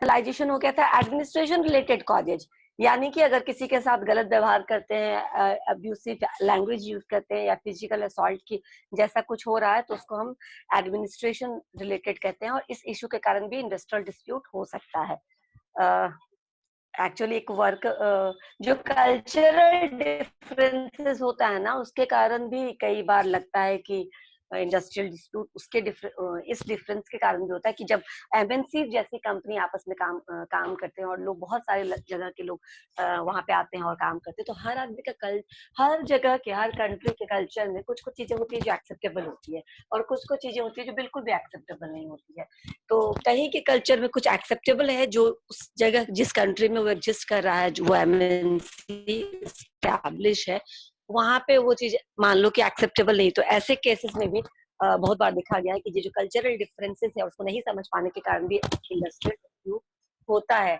Generalisation हो गया था एडमिनिस्ट्रेशन रिलेटेड कॉजेज, यानी कि अगर किसी के साथ गलत व्यवहार करते हैं, अब्यूसिव लैंग्वेज यूज करते हैं या फिजिकल असॉल्ट की जैसा कुछ हो रहा है, तो उसको हम एडमिनिस्ट्रेशन रिलेटेड कहते हैं, और इस इशू के कारण भी इंडस्ट्रियल डिस्प्यूट हो सकता है। एक्चुअली एक वर्क जो कल्चरल डिफरेंसेस होता है ना, उसके कारण भी कई बार लगता है कि इंडस्ट्रियल डिस्प्यूट उसके इस डिफरेंस के कारण भी होता है कि जब एमएनसी जैसी कंपनी आपस में काम करते हैं और लोग बहुत सारे जगह के लोग वहां पे आते हैं और काम करते हैं, तो हर आदमी का हर जगह के हर कंट्री के कल्चर में कुछ कुछ चीजें होती है जो एक्सेप्टेबल होती है, और कुछ कुछ चीजें होती है जो बिल्कुल भी एक्सेप्टेबल नहीं होती है। तो कहीं के कल्चर में कुछ एक्सेप्टेबल है जो उस जगह जिस कंट्री में वो एग्जिस्ट कर रहा है, जो वो एमएनसी एस्टैब्लिश है, वहां पे वो चीज मान लो कि एक्सेप्टेबल नहीं, तो ऐसे केसेस में भी बहुत बार देखा गया है कि ये जो कल्चरल डिफरेंसेस है उसको नहीं समझ पाने के कारण भी इंडस्ट्रियल डिस्प्यूट होता है।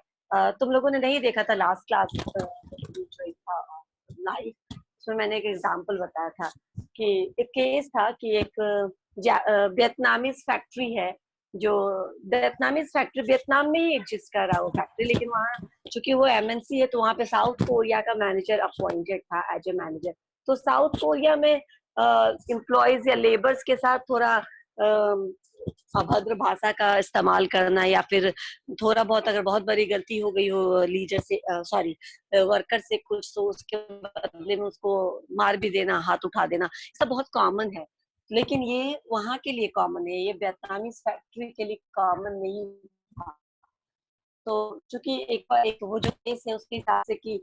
तुम लोगों ने नहीं देखा था लास्ट क्लास लाइव, उसमें मैंने एक एग्जांपल बताया था कि एक केस था कि एक वियतनामीज फैक्ट्री है, जो वियतनामीज फैक्ट्री वियतनाम में ही एग्जिस्ट कर रहा है वो फैक्ट्री, लेकिन वहाँ चूंकि वो एमएनसी है तो वहाँ पे साउथ कोरिया का मैनेजर अपॉइंटेड था एज ए मैनेजर। तो साउथ कोरिया में एम्प्लॉयज या लेबर्स के साथ थोड़ा अभद्र भाषा का इस्तेमाल करना, या फिर थोड़ा बहुत अगर बहुत बड़ी गलती हो गई हो लीडर से सॉरी वर्कर से कुछ, तो उसके बदले में उसको मार भी देना, हाथ उठा देना, सब बहुत कॉमन है। लेकिन ये वहां के लिए कॉमन है, ये वियतनामी फैक्ट्री के लिए कॉमन नहीं था। तो चूंकि एक वो जो केस है उसके हिसाब से कि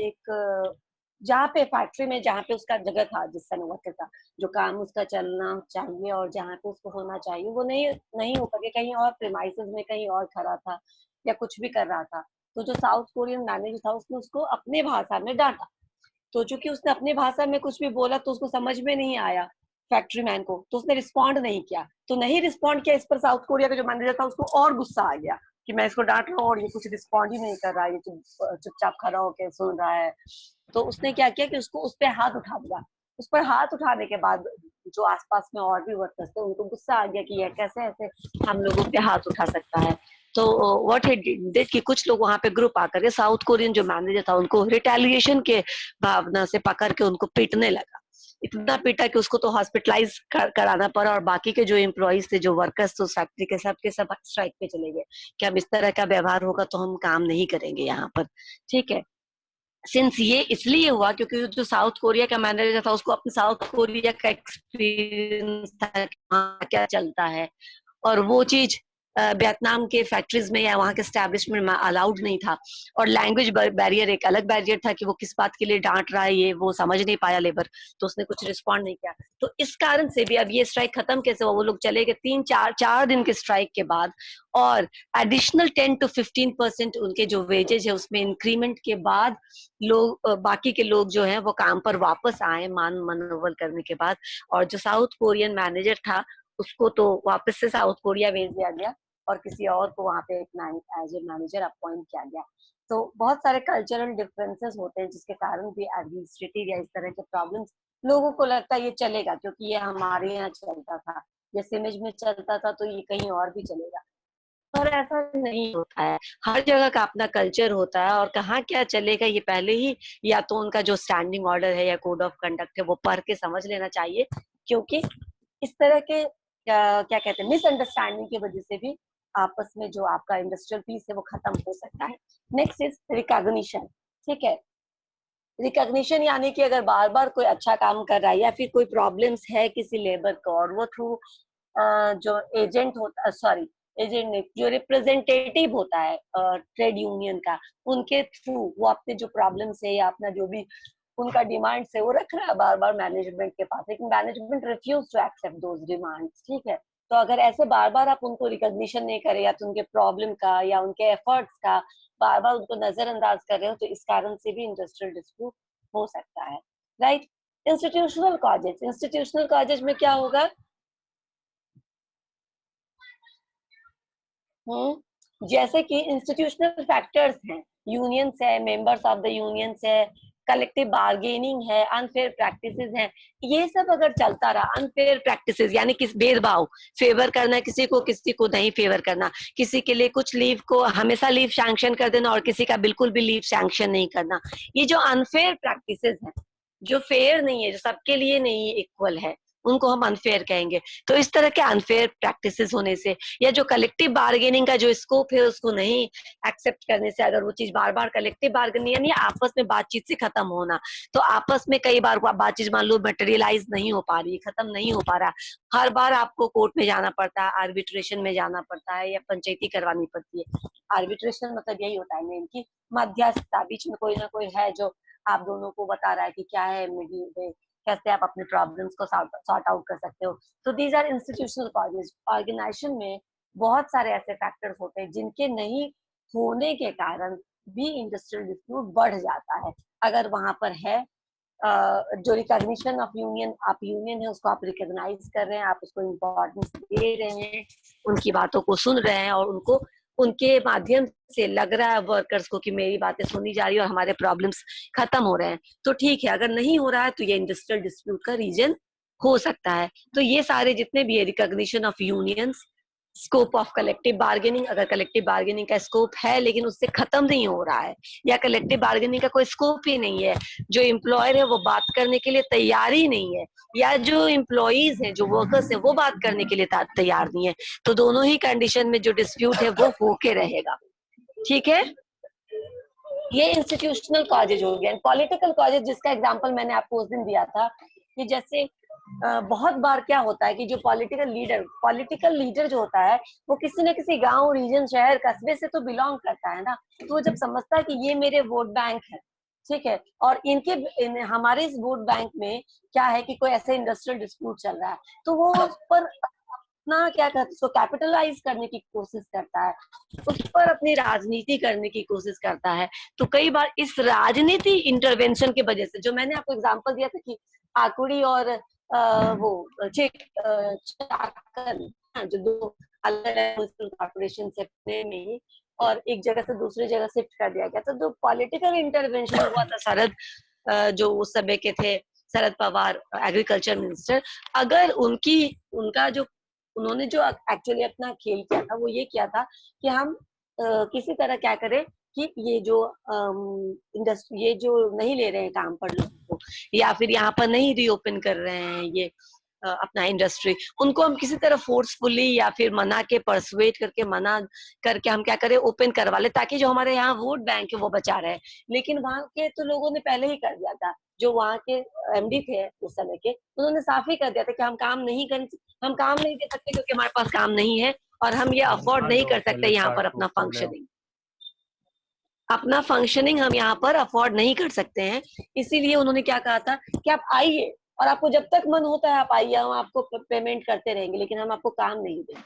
एक जहाँ पे फैक्ट्री में जहाँ पे उसका जगह था जिस समय वर्कर का जो काम उसका चलना चाहिए और जहाँ पे उसको होना चाहिए वो नहीं नहीं हो पाया, कहीं और प्रेमाइसेस में कहीं और खड़ा था या कुछ भी कर रहा था। तो जो साउथ कोरियन मैनेजर था उसने उसको अपने भाषा में डांटा। तो चूंकि उसने अपनी भाषा में कुछ भी बोला तो उसको समझ में नहीं आया फैक्ट्री मैन को, तो उसने रिस्पॉन्ड नहीं किया। तो नहीं रिस्पॉन्ड किया, इस पर साउथ कोरिया का जो मैनेजर था उसको और गुस्सा आ गया कि मैं इसको डांट रहा हूँ और ये कुछ रिस्पॉन्ड ही नहीं कर रहा है, ये चुपचाप खड़ा होकर सुन रहा है। तो उसने क्या किया कि उसको उस पर हाथ उठा दिया। उस पर हाथ उठाने के बाद जो आसपास में और भी वर्कर्स थे उनको गुस्सा आ गया कि ये कैसे ऐसे हम लोगों पे हाथ उठा सकता है। तो व्हाट ही डिड कि कुछ लोग वहां पे ग्रुप आकर के साउथ कोरियन जो मैनेजर था उनको रिटेलिएशन के भावना से पकड़ के उनको पीटने लगा। इतना पीटा कि उसको तो हॉस्पिटलाइज कराना पड़ा, और बाकी के जो एम्प्लॉइज थे, जो वर्कर्स थे फैक्ट्री के सब स्ट्राइक पे चले गए कि अब इस तरह का व्यवहार होगा तो हम काम नहीं करेंगे यहाँ पर। ठीक है, सिंस ये इसलिए हुआ क्योंकि जो साउथ कोरिया का मैनेजर था उसको अपने साउथ कोरिया का एक्सपीरियंस था कि वहाँ क्या चलता है, और वो चीज वियतनाम के फैक्ट्रीज में या वहाँ के स्टैब्लिशमेंट में अलाउड नहीं था। और लैंग्वेज बैरियर एक अलग बैरियर था कि वो किस बात के लिए डांट रहा है ये वो समझ नहीं पाया लेबर, तो उसने कुछ रिस्पॉन्ड नहीं किया। तो इस कारण से भी अब ये स्ट्राइक खत्म कैसे हुआ, वो लोग चले गए 3-4 दिन के स्ट्राइक के बाद, और एडिशनल 10 to 15% उनके जो वेजेज है उसमें इंक्रीमेंट के बाद लोग बाकी के लोग जो है वो काम पर वापस आए मान मनोबल करने के बाद। और जो साउथ कोरियन मैनेजर था उसको तो वापस से साउथ कोरिया भेज दिया गया और किसी और को वहां पे एज ए मैनेजर अपॉइंट किया गया। तो बहुत सारे कल्चरल डिफरेंसेस होते हैं जिसके कारण भी एडमिनिस्ट्रेटिव या इस तरह के प्रॉब्लम्स लोगों को लगता है ये चलेगा क्योंकि ये हमारे यहाँ चलता था, ये सिमेज में चलता था तो ये कहीं और भी चलेगा। पर ऐसा नहीं होता है, हर जगह का अपना कल्चर होता है और कहाँ क्या चलेगा ये पहले ही या तो उनका जो स्टैंडिंग ऑर्डर है या कोड ऑफ कंडक्ट है वो पढ़ के समझ लेना चाहिए, क्योंकि इस तरह के क्या कहते हैं मिसअंडरस्टैंडिंग की वजह से भी आपस में जो आपका इंडस्ट्रियल पीस है वो खत्म हो सकता है। Next is recognition. ठीक है, रिकॉग्निशन यानी कि अगर बार बार कोई अच्छा काम कर रहा है या फिर कोई प्रॉब्लम्स है किसी लेबर को और वो थ्रू जो एजेंट होता सॉरी एजेंट नहीं, जो रिप्रेजेंटेटिव होता है ट्रेड यूनियन का, उनके थ्रू वो अपने जो प्रॉब्लम्स है या अपना जो भी उनका डिमांड्स है वो रख रहा है बार बार मैनेजमेंट के पास, लेकिन management refuse to accept those demands. ठीक है, तो अगर ऐसे बार बार आप उनको रिकॉग्निशन नहीं करें या तो उनके प्रॉब्लम का या उनके एफर्ट्स का बार बार उनको नजरअंदाज कर रहे हो तो इस कारण से भी इंडस्ट्रियल डिस्प्यूट हो सकता है। राइट, इंस्टीट्यूशनल कॉजेज में क्या होगा, जैसे कि इंस्टीट्यूशनल फैक्टर्स हैं, यूनियंस है, मेंबर्स ऑफ द यूनियंस है, कलेक्टिव बार्गेनिंग है, अनफेयर प्रैक्टिसेस हैं, ये सब अगर चलता रहा, अनफेयर प्रैक्टिसेस यानी किस भेदभाव, फेवर करना किसी को नहीं फेवर करना, किसी के लिए कुछ लीव को हमेशा लीव सैंक्शन कर देना और किसी का बिल्कुल भी लीव सैंक्शन नहीं करना, ये जो अनफेयर प्रैक्टिसेस हैं, जो फेयर नहीं है, जो सबके लिए नहीं इक्वल है, उनको हम अनफेयर कहेंगे। तो इस तरह के अनफेयर प्रैक्टिसेस होने से या जो कलेक्टिव बार्गेनिंग का जो स्कोप है उसको नहीं एक्सेप्ट करने से, अगर वो चीज बार बार कलेक्टिव बार्गेनिंग यानी आपस में बातचीत से खत्म होना, तो आपस में कई बार बातचीत मान लो मटेरियलाइज नहीं हो पा रही, खत्म नहीं हो पा रहा, हर बार आपको कोर्ट में जाना पड़ता है, आर्बिट्रेशन में जाना पड़ता है या पंचायती करवानी पड़ती है। आर्बिट्रेशन मतलब यही होता है मेन की मध्यस्थता, बीच में कोई ना कोई है जो आप दोनों को बता रहा है कि क्या है मिडिल, कैसे आप अपने प्रॉब्लम्स को सॉर्ट आउट कर सकते हो। तो these are institutional causes. Organisation में बहुत सारे ऐसे फैक्टर्स होते हैं जिनके नहीं होने के कारण भी इंडस्ट्रियल डिस्प्यूट बढ़ जाता है। अगर वहां पर है जो रिकॉग्निशन ऑफ यूनियन, आप यूनियन है उसको आप रिकॉग्नाइज कर रहे हैं, आप उसको इम्पोर्टेंस दे रहे हैं, उनकी बातों को सुन रहे हैं और उनको उनके माध्यम से लग रहा है वर्कर्स को कि मेरी बातें सुनी जा रही है और हमारे प्रॉब्लम्स खत्म हो रहे हैं, तो ठीक है। अगर नहीं हो रहा है तो ये इंडस्ट्रियल डिस्प्यूट का रीजन हो सकता है। तो ये सारे जितने भी है, recognition of unions, scope of collective bargaining, अगर कलेक्टिव बार्गेनिंग का स्कोप है लेकिन उससे खत्म नहीं हो रहा है, या कलेक्टिव बार्गेनिंग का कोई स्कोप ही नहीं है, जो एम्प्लॉयर है वो बात करने के लिए तैयार ही नहीं है, या जो एम्प्लॉइज है, जो वर्कर्स है वो बात करने के लिए तैयार नहीं है, तो दोनों ही कंडीशन में जो डिस्प्यूट है वो होके रहेगा। ठीक है, ये इंस्टीट्यूशनल कॉजेज हो गया। पॉलिटिकल कॉजेज जिसका एग्जांपल मैंने आपको उस दिन दिया था कि जैसे बहुत बार क्या होता है कि जो पॉलिटिकल लीडर जो होता है वो किसी न किसी गांव, रीजन, शहर, कस्बे से तो बिलोंग करता है ना, तो वो जब समझता है कि ये मेरे वोट बैंक है, ठीक है, और हमारे इस वोट बैंक में क्या है कि कोई ऐसे इंडस्ट्रियल डिस्प्यूट चल रहा है, तो वो उस पर अपना क्या कहते हैं उसको कैपिटलाइज करने की कोशिश करता है, उस पर अपनी राजनीति करने की कोशिश करता है। तो कई बार इस राजनीति इंटरवेंशन की वजह से, जो मैंने आपको एग्जांपल दिया था कि आकुड़ी और वो चाकन, जो दो अलग कॉर्पोरेशन से में और एक जगह से दूसरी जगह शिफ्ट कर दिया गया, तो जो पॉलिटिकल इंटरवेंशन हुआ था जो उस समय के थे शरद पवार एग्रीकल्चर मिनिस्टर, अगर उनका जो उन्होंने जो एक्चुअली अपना खेल किया था वो ये किया था कि हम किसी तरह क्या करें कि ये जो इंडस्ट्री, ये जो नहीं ले रहे हैं काम पर लोगों को, या फिर यहाँ पर नहीं रीओपन कर रहे हैं ये अपना इंडस्ट्री, उनको हम किसी तरह फोर्सफुली या फिर मना के परसुएट करके मना करके हम क्या करें, ओपन करवा ले, ताकि जो हमारे यहाँ वोट बैंक है वो बचा रहे। लेकिन वहां के तो लोगों ने पहले ही कर दिया था, जो वहाँ के एमडी थे उस समय के, उन्होंने साफ ही कर दिया था कि हम काम नहीं दे सकते क्योंकि हमारे पास काम नहीं है और हम ये अफोर्ड नहीं कर सकते यहाँ पर अपना फंक्शनिंग हम यहाँ पर अफोर्ड नहीं कर सकते हैं। इसीलिए उन्होंने क्या कहा था कि आप आइए और आपको जब तक मन होता है आप आइए, हम आपको पेमेंट करते रहेंगे, लेकिन हम आपको काम नहीं देंगे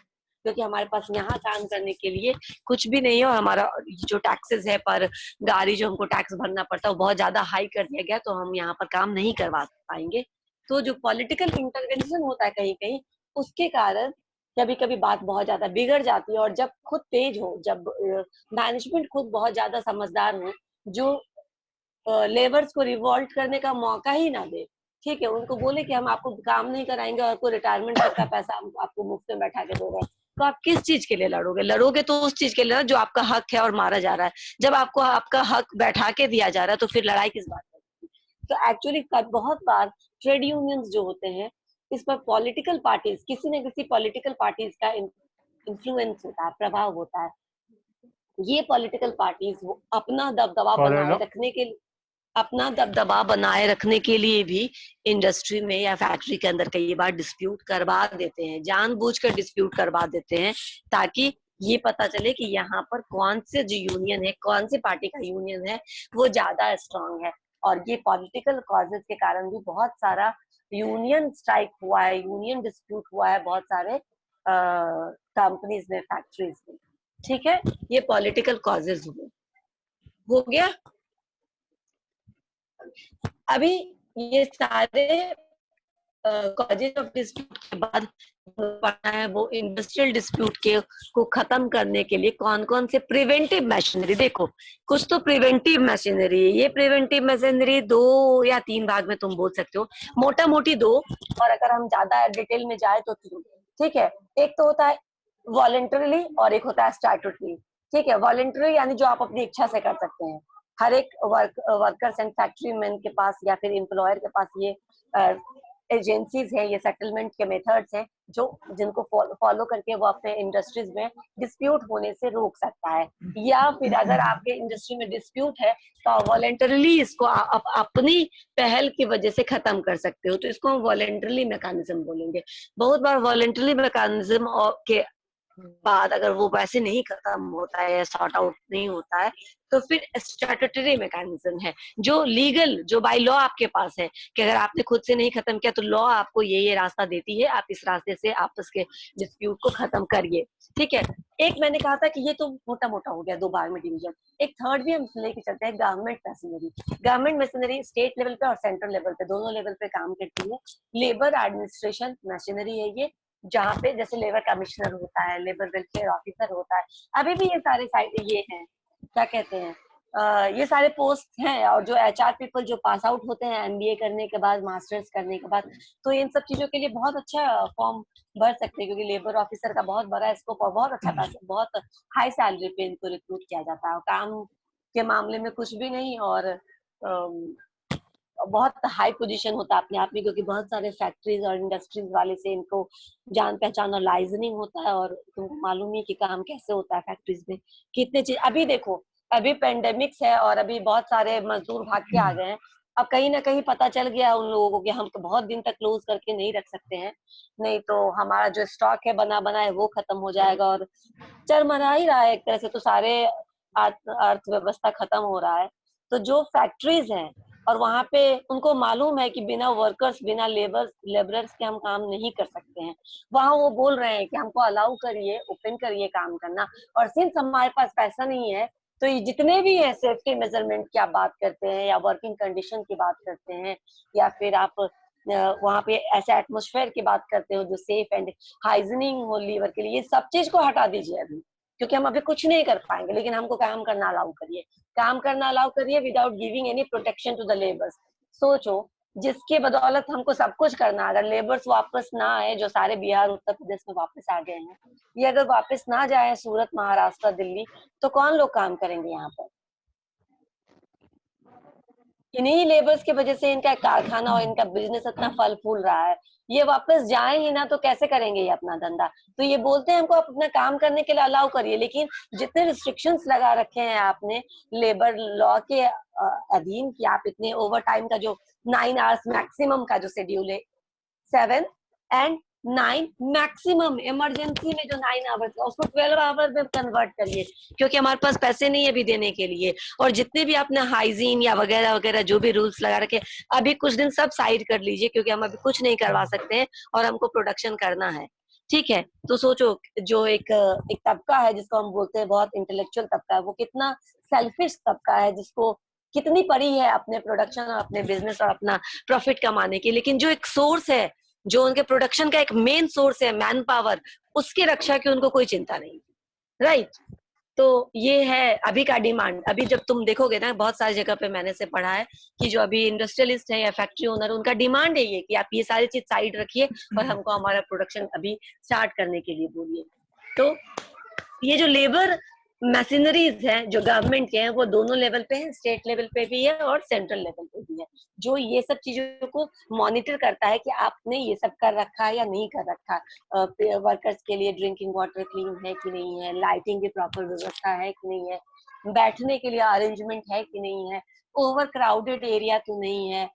क्योंकि हमारे पास यहाँ काम करने के लिए कुछ भी नहीं है और हमारा जो टैक्सेस है पर गाड़ी जो हमको टैक्स भरना पड़ता है वो बहुत ज्यादा हाई कर दिया गया, तो हम यहाँ पर काम नहीं करवा पाएंगे। तो जो पॉलिटिकल इंटरवेंशन होता है कहीं कहीं, उसके कारण कभी कभी बात बहुत ज्यादा बिगड़ जाती है। और जब खुद तेज हो, जब मैनेजमेंट खुद बहुत ज्यादा समझदार हो, जो लेबर्स को रिवॉल्ट करने का मौका ही ना दे, ठीक है, उनको बोले कि हम आपको काम नहीं कराएंगे और आपको रिटायरमेंट तक का पैसा हम आपको मुफ्त में बैठा के दे रहे हैं, तो आप किस चीज के लिए लड़ोगे तो उस चीज के लिए जो आपका हक है और मारा जा रहा है। जब आपको आपका हक बैठा के दिया जा रहा है तो फिर लड़ाई किस बात की। तो एक्चुअली बहुत बार ट्रेड यूनियंस जो होते हैं, इस पर पॉलिटिकल पार्टीज, किसी न किसी पॉलिटिकल पार्टीज का इन्फ्लुएंस होता है, प्रभाव होता है। ये पॉलिटिकल पार्टीज वो अपना दबदबा बनाए रखने के लिए भी इंडस्ट्री में या फैक्ट्री के अंदर कई बार डिस्प्यूट करवा देते हैं, जानबूझकर डिस्प्यूट करवा देते हैं, ताकि ये पता चले कि यहाँ पर कौन से जो यूनियन है, कौन सी पार्टी का यूनियन है वो ज्यादा स्ट्रांग है। और ये पॉलिटिकल कॉजेज के कारण भी बहुत सारा यूनियन स्ट्राइक हुआ है, यूनियन डिस्प्यूट हुआ है बहुत सारे कंपनीज में, फैक्ट्रीज में। ठीक है, ये पॉलिटिकल कॉजेज हो गया। अभी ये सारे कॉजेज ऑफ डिस्प्यूट के बाद पढ़ना है वो इंडस्ट्रियल डिस्प्यूट के को खत्म करने के लिए कौन कौन से प्रिवेंटिव मशीनरी। देखो कुछ तो प्रिवेंटिव मशीनरी है, ये प्रिवेंटिव मशीनरी 2 या 3 भाग में तुम बोल सकते हो, मोटा मोटी 2, और अगर हम ज्यादा डिटेल में जाए तो 3। ठीक है, एक तो होता है वॉलेंटरीली और एक होता है स्टैट्यूटरी। ठीक है, वॉलेंटरी यानी जो आप अपनी इच्छा से कर सकते हैं। हर एक वर्कर्स एंड फैक्ट्री मैन के पास या फिर एम्प्लॉयर के पास ये एजेंसीज हैं, ये सेटलमेंट के मेथड्स हैं जो जिनको फॉलो करके वो अपने इंडस्ट्रीज में डिस्प्यूट होने से रोक सकता है। या फिर अगर आपके इंडस्ट्री में डिस्प्यूट है तो आप वॉलेंटरली इसको अपनी पहल की वजह से खत्म कर सकते हो, तो इसको हम वॉलेंटरली मैकेनिज्म बोलेंगे। बहुत बार वॉलेंटरली मैकेनिज्म के बाद अगर वो वैसे नहीं खत्म होता है या सॉर्ट आउट नहीं होता है तो फिर स्टैट्यूटरी मैकेनिज्म है, जो लीगल, जो बाय लॉ आपके पास है कि अगर आपने खुद से नहीं खत्म किया तो लॉ आपको ये रास्ता देती है, आप इस रास्ते से आपस के डिस्प्यूट को खत्म करिए। ठीक है, एक मैंने कहा था कि ये तो मोटा मोटा हो गया 2 बार में डिवीजन। एक थर्ड भी हम लेके चलते हैं, government machinery. Government machinery state level पे और सेंट्रल लेवल पे, दोनों लेवल पे काम करती है। लेबर एडमिनिस्ट्रेशन मशीनरी है ये, जहाँ पे जैसे लेबर कमिश्नर होता है, लेबर वेलफेयर ऑफिसर होता है, अभी भी ये सारे ये हैं, क्या कहते हैं, ये सारे पोस्ट हैं। और जो एचआर पीपल जो पास आउट होते हैं एमबीए करने के बाद, मास्टर्स करने के बाद, तो इन सब चीजों के लिए बहुत अच्छा फॉर्म भर सकते हैं, क्योंकि लेबर ऑफिसर का बहुत बड़ा स्कोप और बहुत अच्छा पैसा, बहुत हाई सैलरी पे इनको रिक्रूट किया जाता है। काम के मामले में कुछ भी नहीं, और बहुत हाई पोजीशन होता है अपने आप में, क्योंकि बहुत सारे फैक्ट्रीज और इंडस्ट्रीज वाले से इनको जान पहचान और लाइजनिंग होता है। और तुमको मालूम ही कि काम कैसे होता है फैक्ट्रीज में, कितने चीज। अभी देखो अभी पेंडेमिक्स है और अभी बहुत सारे मजदूर भाग के आ गए हैं। अब कहीं ना कहीं पता चल गया उन लोगों को कि हम तो बहुत दिन तक क्लोज करके नहीं रख सकते हैं, नहीं तो हमारा जो स्टॉक है बना बना है वो खत्म हो जाएगा, और चरमरा ही रहा है एक तरह से, तो सारे अर्थव्यवस्था खत्म हो रहा है। तो जो फैक्ट्रीज हैं और वहां पे उनको मालूम है कि बिना वर्कर्स, बिना लेबरर्स के हम काम नहीं कर सकते हैं, वहां वो बोल रहे हैं कि हमको अलाउ करिए, ओपन करिए काम करना। और सिंस हमारे पास पैसा नहीं है तो ये जितने भी है सेफ्टी मेजरमेंट की आप बात करते हैं या वर्किंग कंडीशन की बात करते हैं, या फिर आप वहां पे ऐसे एटमोस्फेयर की बात करते हो जो सेफ एंड हाइजीनिक हो लीवर के लिए, ये सब चीज को हटा दीजिए अभी, क्योंकि हम अभी कुछ नहीं कर पाएंगे, लेकिन हमको काम करना अलाउ करिए, काम करना अलाउ करिए without giving any protection to the labours. सोचो जिसके बदौलत हमको सब कुछ करना, अगर लेबर्स वापस ना आए, जो सारे बिहार उत्तर प्रदेश में वापस आ गए हैं, ये अगर वापस ना जाए सूरत, महाराष्ट्र, दिल्ली, तो कौन लोग काम करेंगे यहाँ पर? इन्हीं लेबर्स की वजह से इनका कारखाना और इनका बिजनेस इतना फल फूल रहा है। ये वापस जाए ही ना तो कैसे करेंगे ये अपना धंधा? तो ये बोलते हैं हमको आप अपना काम करने के लिए अलाउ करिए, लेकिन जितने रिस्ट्रिक्शंस लगा रखे हैं आपने लेबर लॉ के अधीन, कि आप इतने ओवर टाइम का जो 9 आवर्स मैक्सिमम का जो शेड्यूल है, 7 and 9 मैक्सिमम, इमरजेंसी में जो 9 आवर्स का उसको 12 आवर में कन्वर्ट करिए, क्योंकि हमारे पास पैसे नहीं है अभी देने के लिए। और जितने भी आपने हाइजीन या वगैरह वगैरह जो भी रूल्स लगा रखे, अभी कुछ दिन सब साइड कर लीजिए, क्योंकि हम अभी कुछ नहीं करवा सकते हैं और हमको प्रोडक्शन करना है। ठीक है, तो सोचो जो एक एक तबका है जिसको हम बोलते हैं बहुत इंटेलेक्चुअल तबका है, वो कितना सेल्फिश तबका है, जिसको कितनी पड़ी है अपने प्रोडक्शन और अपने बिजनेस और अपना प्रॉफिट कमाने की, लेकिन जो एक सोर्स है, जो उनके प्रोडक्शन का एक मेन सोर्स है मैन पावर, उसकी रक्षा की उनको कोई चिंता नहीं। राइट, तो ये है अभी का डिमांड। अभी जब तुम देखोगे ना, बहुत सारी जगह पे मैंने से पढ़ा है कि जो अभी इंडस्ट्रियलिस्ट है या फैक्ट्री ओनर, उनका डिमांड है ये कि आप ये सारी चीज साइड रखिए और हमको हमारा प्रोडक्शन अभी स्टार्ट करने के लिए बोलिए। तो ये जो लेबर मशीनरीज हैं जो गवर्नमेंट के हैं, वो दोनों लेवल पे हैं, स्टेट लेवल पे भी है और सेंट्रल लेवल पे भी है, जो ये सब चीजों को मॉनिटर करता है कि आपने ये सब कर रखा है या नहीं कर रखा। वर्कर्स के लिए ड्रिंकिंग वाटर क्लीन है कि नहीं है, लाइटिंग की प्रॉपर व्यवस्था है कि नहीं है, बैठने के लिए अरेंजमेंट है कि नहीं है, ओवर क्राउडेड एरिया तो नहीं है,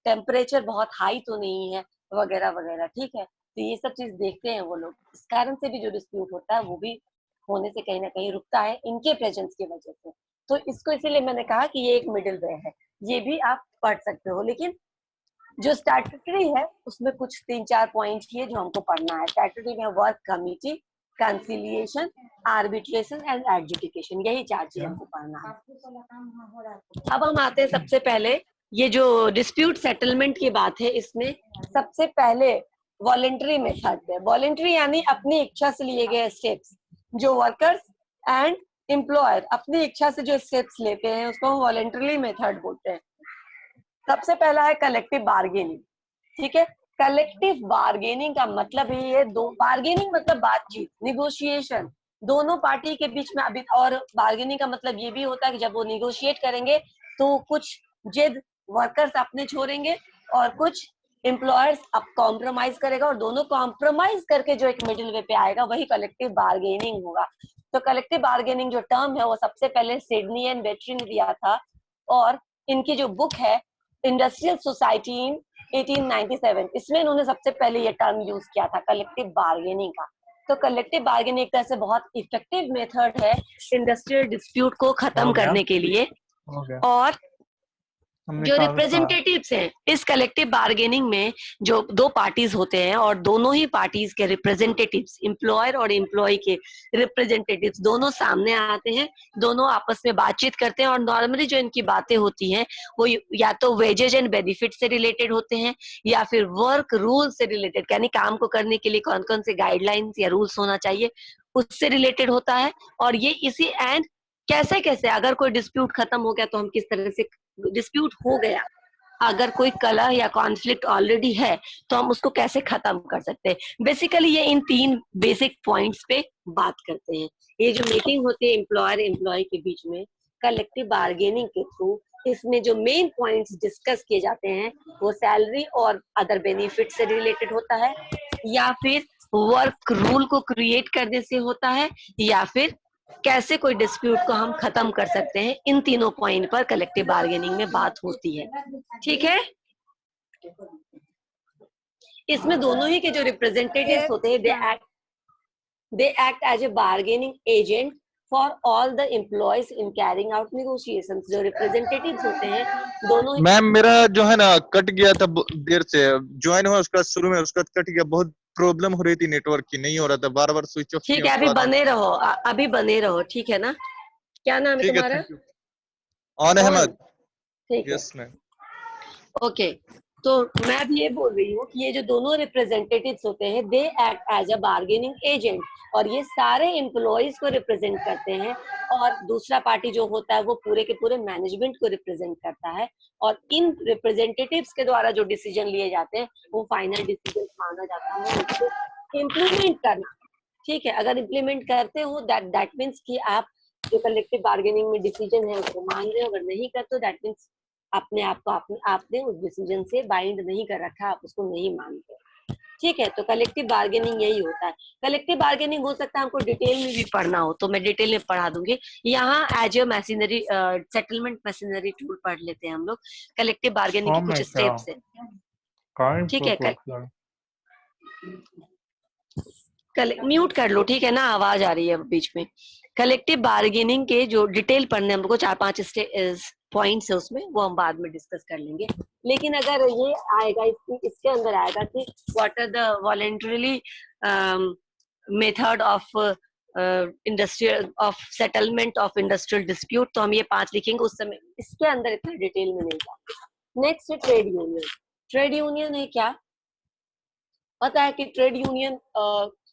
टेम्परेचर बहुत हाई तो नहीं है, वगैरह वगैरह। ठीक है, तो ये सब चीज देखते हैं वो लोग। इस कारण से भी जो डिस्प्यूट होता है वो भी होने से कहीं ना कहीं रुकता है, इनके प्रेजेंस की वजह से। तो इसको इसीलिए मैंने कहा कि ये एक मिडिल वे है, ये भी आप पढ़ सकते हो। लेकिन जो स्टैट्यूटरी है उसमें कुछ 3-4 पॉइंट ही है जो हमको पढ़ना है। स्टैट्यूटरी में work committee, conciliation, arbitration and adjudication, यही 4 चीज हमको पढ़ना है। अब हम आते हैं सबसे पहले ये जो डिस्प्यूट सेटलमेंट की बात है, इसमें सबसे पहले वॉलेंट्री मेथड है। वॉलेंट्री यानी अपनी इच्छा से लिए गए स्टेप्स, जो वर्कर्स एंड एम्प्लॉयर अपनी इच्छा से जो स्टेप्स लेते हैं उसको हम वॉलेंट्री मेथड बोलते हैं। सबसे पहला है कलेक्टिव बार्गेनिंग। ठीक है, कलेक्टिव बार्गेनिंग का मतलब है ये दो, बार्गेनिंग मतलब बातचीत, निगोशिएशन दोनों पार्टी के बीच में। अभी और बार्गेनिंग का मतलब ये भी होता है कि जब वो निगोशिएट करेंगे तो कुछ जिद वर्कर्स अपने छोड़ेंगे और कुछ एम्प्लॉयर्स अब कॉम्प्रोमाइज करेगा, और दोनों कॉम्प्रोमाइज करके जो एक मिडिल वे पे आएगा वही कलेक्टिव बार्गेनिंग होगा। तो कलेक्टिव बार्गेनिंग जो टर्म है वो सबसे पहले सिडनी एंड बेटरी ने दिया था, और इनकी जो बुक है इंडस्ट्रियल सोसाइटी इन 1897, इसमें इन्होंने सबसे पहले ये टर्म यूज किया था कलेक्टिव बार्गेनिंग का। तो कलेक्टिव बार्गेनिंग एक तरह से बहुत इफेक्टिव मेथड है इंडस्ट्रियल डिस्प्यूट को खत्म करने के लिए। और जो रिप्रेजेंटेटिव्स हैं इस कलेक्टिव बार्गेनिंग में, जो दो पार्टीज होते हैं और दोनों ही पार्टीज के रिप्रेजेंटेटिव्स, एम्प्लॉयर और एम्प्लॉय के रिप्रेजेंटेटिव्स दोनों सामने आते हैं, दोनों आपस में बातचीत करते हैं, और नॉर्मली जो इनकी बातें होती हैं वो या तो वेजेज एंड बेनिफिट से रिलेटेड होते हैं या फिर वर्क रूल से रिलेटेड, यानी काम को करने के लिए कौन कौन से गाइडलाइंस या रूल्स होना चाहिए उससे रिलेटेड होता है। और ये इसी एंड कैसे कैसे अगर कोई डिस्प्यूट खत्म हो गया तो हम किस तरह से, डिस्प्यूट हो गया अगर कोई कलह या कॉन्फ्लिक्ट ऑलरेडी है तो हम उसको कैसे खत्म कर सकते हैं। बेसिकली ये इन तीन बेसिक पॉइंट्स पे बात करते हैं। ये जो मीटिंग होती है एम्प्लॉयर एम्प्लॉय के बीच में कलेक्टिव बार्गेनिंग के थ्रू, इसमें जो मेन पॉइंट्स डिस्कस किए जाते हैं वो सैलरी और अदर बेनिफिट से रिलेटेड होता है, या फिर वर्क रूल को क्रिएट करने से होता है, या फिर कैसे कोई डिस्प्यूट को हम खत्म कर सकते हैं। इन तीनों पॉइंट पर कलेक्टिव बार्गेनिंग में बात होती है। ठीक है, इसमें दोनों ही के जो रिप्रेजेंटेटिव्स होते हैं they act as a bargaining agent for all the employees in carrying out negotiations. जो रिप्रेजेंटेटिव्स होते हैं दोनों। मैम मेरा जो है ना कट गया था देर से, ज्वाइन हुआ उसका शुरू में, उसका कट गया, बहुत प्रॉब्लम हो रही थी, नेटवर्क की नहीं हो रहा था, बार बार स्विच ऑफ ठीक किया है, उसके अभी बाद। बने रहो, अभी बने रहो, ठीक है ना। क्या नाम है ठीक है, तुम्हारा? Thank you. ऑन अहमद। ठीक है, यस मैम। ओके। तो मैं भी ये बोल रही हूँ कि ये जो दोनों रिप्रेजेंटेटिव्स होते हैं they act as a bargaining agent, और ये सारे एम्प्लॉयज को रिप्रेजेंट करते हैं, और दूसरा पार्टी जो होता है वो पूरे के पूरे मैनेजमेंट को रिप्रेजेंट करता है, और इन रिप्रेजेंटेटिव्स के द्वारा जो डिसीजन लिए जाते हैं वो फाइनल डिसीजन माना जाता है। उसको इम्प्लीमेंट करना, ठीक है, अगर इम्प्लीमेंट करते हो दैट मीन्स कि आप जो कलेक्टिव बार्गेनिंग में डिसीजन है उसको मान रहे हो, अगर नहीं करते हो दैट मीन्स अपने आप को आपने उस डिसीजन से बाइंड नहीं कर रखा, आप उसको नहीं मानते। ठीक है, तो कलेक्टिव बार्गेनिंग यही होता है। कलेक्टिव बार्गेनिंग हो सकता है हमको डिटेल में भी पढ़ना हो तो मैं डिटेल में पढ़ा दूंगी। यहाँ as a machinery settlement machinery tool पढ़ लेते हैं हम लोग। कलेक्टिव बार्गेनिंग की कुछ स्टेप्स है, ठीक है। म्यूट कर लो, ठीक है ना, आवाज आ रही है बीच में। कलेक्टिव बार्गेनिंग के जो डिटेल पढ़ने हमको 4-5 पॉइंट्स है उसमें, वो हम बाद में डिस्कस कर लेंगे। लेकिन अगर ये आएगा इसके अंदर आएगा कि what are the voluntarily method of industrial of settlement of industrial dispute, तो हम ये 5 लिखेंगे, उस समय इसके अंदर इतना डिटेल में नहीं जाएंगे। नेक्स्ट है ट्रेड यूनियन। ट्रेड यूनियन है क्या, पता है कि ट्रेड यूनियन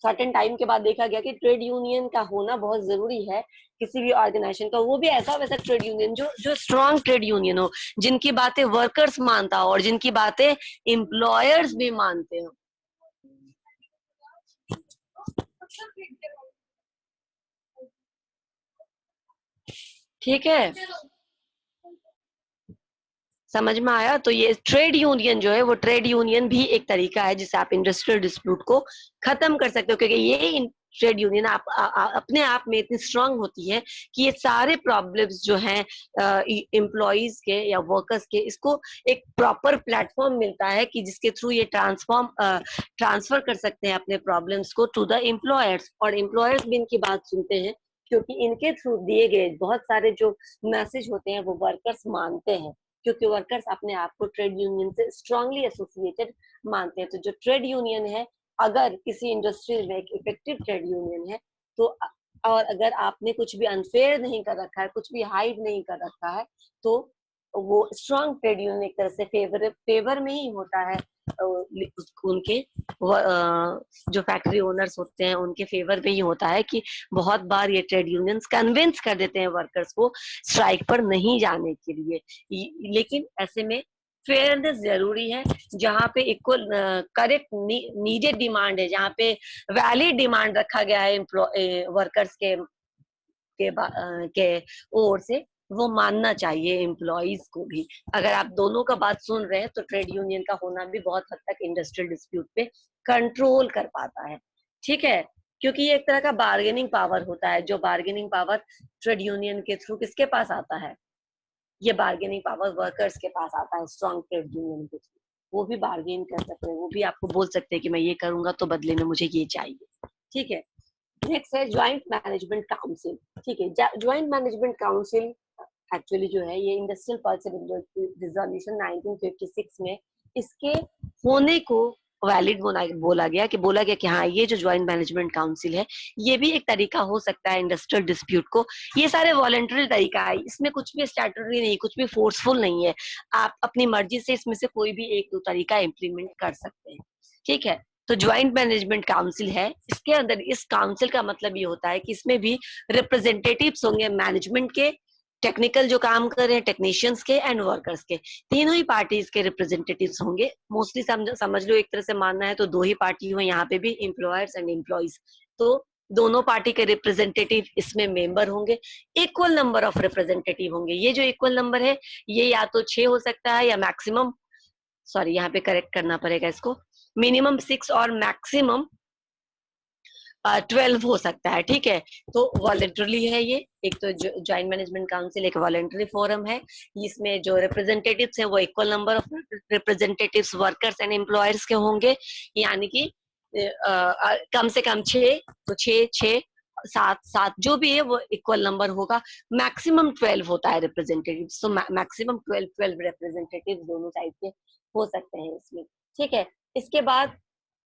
सर्टेन टाइम के बाद देखा गया कि ट्रेड यूनियन का होना बहुत जरूरी है किसी भी ऑर्गेनाइजेशन का, वो भी ऐसा वैसा ट्रेड यूनियन जो स्ट्रॉन्ग ट्रेड यूनियन हो, जिनकी बातें वर्कर्स मानता हो और जिनकी बातें एम्प्लॉयर्स भी मानते हो। ठीक है, समझ में आया। तो ये ट्रेड यूनियन जो है वो ट्रेड यूनियन भी एक तरीका है जिससे आप इंडस्ट्रियल डिस्प्यूट को खत्म कर सकते हो, क्योंकि ये ट्रेड यूनियन अपने आप में इतनी स्ट्रांग होती है कि ये सारे प्रॉब्लम्स जो हैं एम्प्लॉयज के या वर्कर्स के, इसको एक प्रॉपर प्लेटफॉर्म मिलता है कि जिसके थ्रू ये ट्रांसफर कर सकते हैं अपने प्रॉब्लम्स को टू द एम्प्लॉयर्स, और एम्प्लॉयर्स भी इनकी बात सुनते हैं क्योंकि इनके थ्रू दिए गए बहुत सारे जो मैसेज होते हैं वो वर्कर्स मानते हैं, क्योंकि वर्कर्स अपने आप को ट्रेड यूनियन से स्ट्रांगली एसोसिएटेड मानते हैं। तो जो ट्रेड यूनियन है, अगर किसी इंडस्ट्री में एक इफेक्टिव ट्रेड यूनियन है तो, और अगर आपने कुछ भी अनफेयर नहीं कर रखा है, कुछ भी हाइड नहीं कर रखा है, तो वो स्ट्रॉन्ग ट्रेड यूनियन एक तरह से फेवर में ही होता है, उनके जो फैक्ट्री ओनर्स होते हैं उनके फेवर में ही होता है कि बहुत बार ये ट्रेड यूनियंस कन्विंस कर देते हैं वर्कर्स को स्ट्राइक पर नहीं जाने के लिए। लेकिन ऐसे में फेयरनेस जरूरी है, जहाँ पे इक्वल करेक्ट नीडेड डिमांड है, जहाँ पे वैलिड डिमांड रखा गया है वर्कर्स के ओर से, वो मानना चाहिए एम्प्लॉइज को भी। अगर आप दोनों का बात सुन रहे हैं तो ट्रेड यूनियन का होना भी बहुत हद तक इंडस्ट्रियल डिस्प्यूट पे कंट्रोल कर पाता है, ठीक है, क्योंकि ये एक तरह का बार्गेनिंग पावर होता है, जो बार्गेनिंग पावर ट्रेड यूनियन के थ्रू किसके पास आता है, ये बार्गेनिंग पावर वर्कर्स के पास आता है स्ट्रॉन्ग ट्रेड यूनियन के थ्रू। वो भी बार्गेन कर सकते हैं, वो भी आपको बोल सकते हैं कि मैं ये करूंगा तो बदले में मुझे ये चाहिए, ठीक है। नेक्स्ट है ज्वाइंट मैनेजमेंट काउंसिल, ठीक है। ज्वाइंट मैनेजमेंट काउंसिल एक्चुअली जो है ये इंडस्ट्रियल पॉलिसी रिजोल्यूशन 1956 में इसके होने को वैलिड बोला गया कि हाँ ये जो ज्वाइंट मैनेजमेंट काउंसिल है ये भी एक तरीका हो सकता है इंडस्ट्रियल डिस्प्यूट को। ये सारे वॉलंटरी तरीका है, इसमें कुछ भी स्टैट्यूटरी नहीं, कुछ भी फोर्सफुल नहीं है, आप अपनी मर्जी से इसमें से कोई भी एक दो तरीका इम्प्लीमेंट कर सकते हैं, ठीक है। तो ज्वाइंट मैनेजमेंट काउंसिल है, इसके अंदर इस काउंसिल का मतलब ये होता है कि इसमें भी रिप्रेजेंटेटिव्स होंगे मैनेजमेंट के, टेक्निकल जो काम कर रहे हैं टेक्नीशियंस के एंड वर्कर्स के, तीनों ही पार्टीज के रिप्रेजेंटेटिव्स होंगे। मोस्टली समझ लो एक तरह से मानना है तो दो ही पार्टी हो यहाँ पे भी, एम्प्लॉयर्स एंड एम्प्लॉइज, तो दोनों पार्टी के रिप्रेजेंटेटिव इसमें मेंबर होंगे, इक्वल नंबर ऑफ रिप्रेजेंटेटिव होंगे। ये जो इक्वल नंबर है ये या तो 6 हो सकता है या मैक्सिमम, सॉरी यहाँ पे करेक्ट करना पड़ेगा इसको, मिनिमम 6 और मैक्सिमम 12 हो सकता है, ठीक है। तो वॉलेंटरली है ये, एक तो ज्वाइंट मैनेजमेंट काउंसिल एक वॉलेंटरी फोरम है, इसमें जो रिप्रेजेंटेटिव्स है वो equal number of representatives workers and employers के होंगे, यानी कि कम से कम 6, तो 6 7 जो भी है वो इक्वल नंबर होगा। मैक्सिमम 12 होता है रिप्रेजेंटेटिव, तो मैक्सिमम 12 रिप्रेजेंटेटिव दोनों साइड के हो सकते हैं इसमें, ठीक है। इसके बाद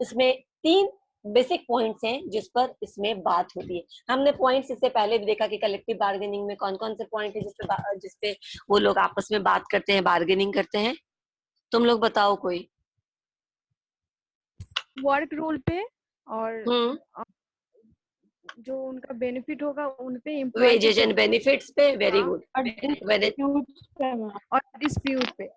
इसमें 3 बेसिक पॉइंट्स हैं जिस पर इसमें बात होती है। हमने पॉइंट्स इससे पहले भी देखा कि कलेक्टिव बार्गेनिंग में कौन कौन से पॉइंट है जिसपे वो लोग आपस में बात करते हैं, बार्गेनिंग करते हैं। तुम लोग बताओ कोई। वर्क रूल पे और जो उनका बेनिफिट होगा उन पे, वेजेज एंड बेनिफिट्स पे, वेरी गुड, और डिस्प्यूट पे,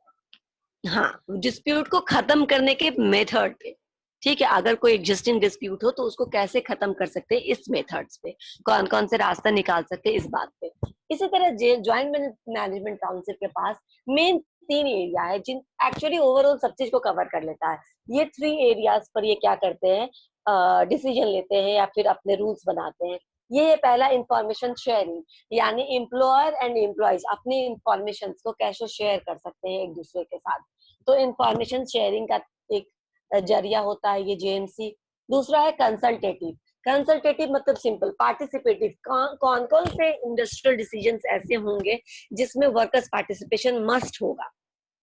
हाँ डिस्प्यूट को खत्म करने के मेथड पे, ठीक है। अगर कोई एग्जिस्टिंग डिस्प्यूट हो तो उसको कैसे खत्म कर सकते हैं, इस मेथड्स पे कौन कौन से रास्ता निकाल सकते हैं, इस बात पे। इसी तरह ज्वाइंट मैनेजमेंट काउंसिल के पास मेन 3 एरिया है जिन एक्चुअली ओवरऑल सब चीज को कवर कर लेता है। ये 3 एरियाज पर ये क्या करते हैं, डिसीजन लेते हैं या फिर अपने रूल्स बनाते हैं। ये पहला इंफॉर्मेशन शेयरिंग, यानी एम्प्लॉयर एंड एम्प्लॉइज अपनी इंफॉर्मेशन को कैसे शेयर कर सकते हैं एक दूसरे के साथ, तो इंफॉर्मेशन शेयरिंग का एक जरिया होता है ये जेएमसी। दूसरा है कंसल्टेटिव, कंसल्टेटिव मतलब सिंपल पार्टिसिपेटिव, कौन कौन से इंडस्ट्रियल डिसीजंस ऐसे होंगे जिसमें वर्कर्स पार्टिसिपेशन मस्ट होगा,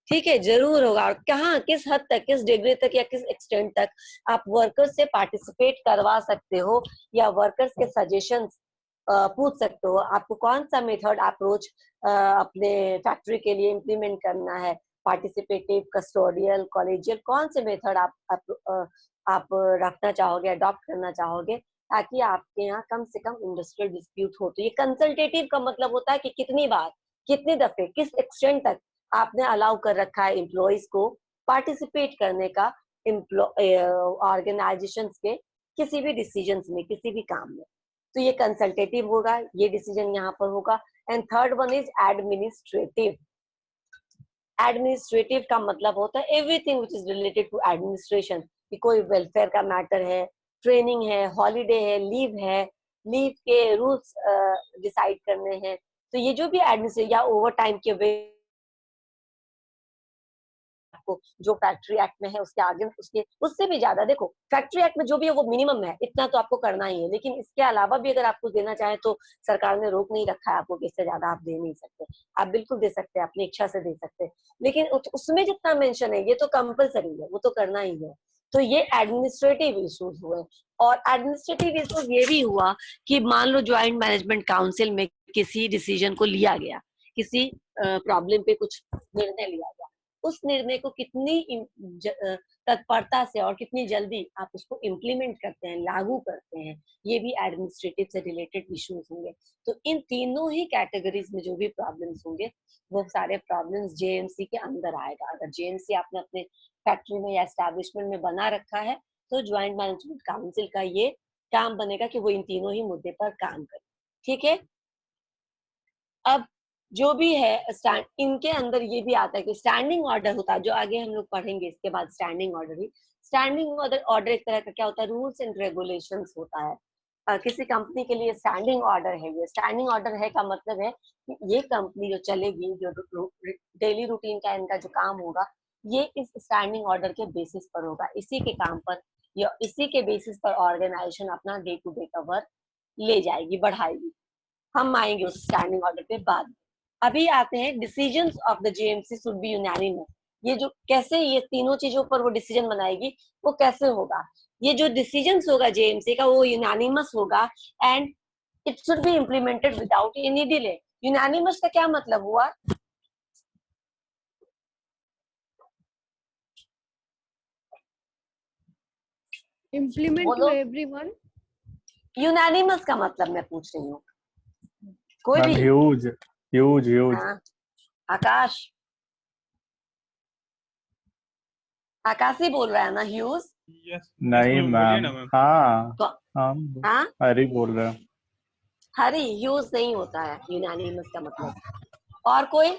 ठीक है, जरूर होगा, और कहाँ किस हद तक, किस डिग्री तक या किस एक्सटेंट तक आप वर्कर्स से पार्टिसिपेट करवा सकते हो या वर्कर्स के सजेशंस पूछ सकते हो। आपको कौन सा मेथड अप्रोच अपने फैक्ट्री के लिए इम्प्लीमेंट करना है, पार्टिसिपेटिव, कस्टोडियल, कॉलेजियल, कौन से मेथड आप रखना चाहोगे, अडॉप्ट करना चाहोगे ताकि आपके यहाँ कम से कम इंडस्ट्रियल डिस्प्यूट हो। तो ये कंसल्टेटिव का मतलब होता है कि कितनी बार, कितने दफे, किस एक्सटेंट तक आपने अलाउ कर रखा है एम्प्लॉइज को पार्टिसिपेट करने का ऑर्गेनाइजेशन के किसी भी डिसीजन में, किसी भी काम में। तो ये कंसल्टेटिव होगा, ये डिसीजन यहाँ पर होगा। And third one is administrative. Administrative का मतलब होता है everything which is related to administration, कि कोई वेलफेयर का मैटर है, ट्रेनिंग है, हॉलीडे है, लीव के रूल्स डिसाइड करने हैं। तो ये जो भी एडमिनिस्ट्रेटिव या ओवर टाइम के वे को जो फैक्ट्री एक्ट में है उसके आगे उसके उससे भी ज्यादा, देखो फैक्ट्री एक्ट में जो भी है वो मिनिमम है, इतना तो आपको करना ही है, लेकिन इसके अलावा भी अगर आपको देना चाहे तो सरकार ने रोक नहीं रखा है आपको कि इससे ज्यादा आप दे नहीं सकते, आप बिल्कुल दे सकते हैं, अपनी इच्छा से दे सकते हैं, लेकिन उसमें जितना मेंशन है ये तो कंपलसरी है, वो तो करना ही है। तो ये एडमिनिस्ट्रेटिव इश्यूज हुए। और एडमिनिस्ट्रेटिव इश्यूज ये भी हुआ कि मान लो ज्वाइंट मैनेजमेंट काउंसिल में किसी डिसीजन को लिया गया, किसी प्रॉब्लम पे कुछ निर्णय लिया गया, उस निर्णय को कितनी तत्परता से और कितनी जल्दी आप उसको इम्प्लीमेंट करते हैं, लागू करते हैं, ये भी एडमिनिस्ट्रेटिव से रिलेटेड इश्यूज होंगे। तो इन तीनों ही कैटेगरीज में जो भी प्रॉब्लम्स होंगे वो सारे प्रॉब्लम्स जेएमसी के अंदर आएगा। अगर जेएमसी आपने अपने फैक्ट्री में या एस्टैब्लिशमेंट में बना रखा है तो ज्वाइंट मैनेजमेंट काउंसिल का ये काम बनेगा कि वो इन तीनों ही मुद्दे पर काम करे। ठीक है, अब जो भी है इनके अंदर ये भी आता है कि स्टैंडिंग ऑर्डर होता है, जो आगे हम लोग पढ़ेंगे इसके बाद स्टैंडिंग ऑर्डर ही। स्टैंडिंग ऑर्डर एक तरह का क्या होता है, रूल्स एंड रेगुलेशंस होता है। किसी कंपनी के लिए स्टैंडिंग ऑर्डर है। ये स्टैंडिंग ऑर्डर है का मतलब है कि ये कंपनी जो चलेगी, जो डेली रूटीन का इनका जो काम होगा, ये इस स्टैंडिंग ऑर्डर के बेसिस पर होगा। इसी के काम पर या इसी के बेसिस पर ऑर्गेनाइजेशन अपना डे टू डे का वर्क ले जाएगी, बढ़ाएगी। हम आएंगे उस स्टैंडिंग ऑर्डर पे बाद में। अभी आते हैं decisions of the JMC should B unanimous. ये जो कैसे ये तीनों चीजों पर वो डिसीजन बनाएगी, वो कैसे होगा, ये जो डिसीजंस होगा जेएमसी का वो यूनानिमस होगा and it should be implemented without any delay. Unanimous का क्या मतलब हुआ, इम्प्लीमेंट टू एवरीवन। यूनानिमस का मतलब मैं पूछ रही हूँ, कोई भी। Huge huge huge. Akash, Akash ही बोल रहा है ना ह्यूज? नहीं मैम, हाँ हरी बोल रहे हैं। हरी, ह्यूज नहीं होता है यूनानिमस का मतलब। और कोई?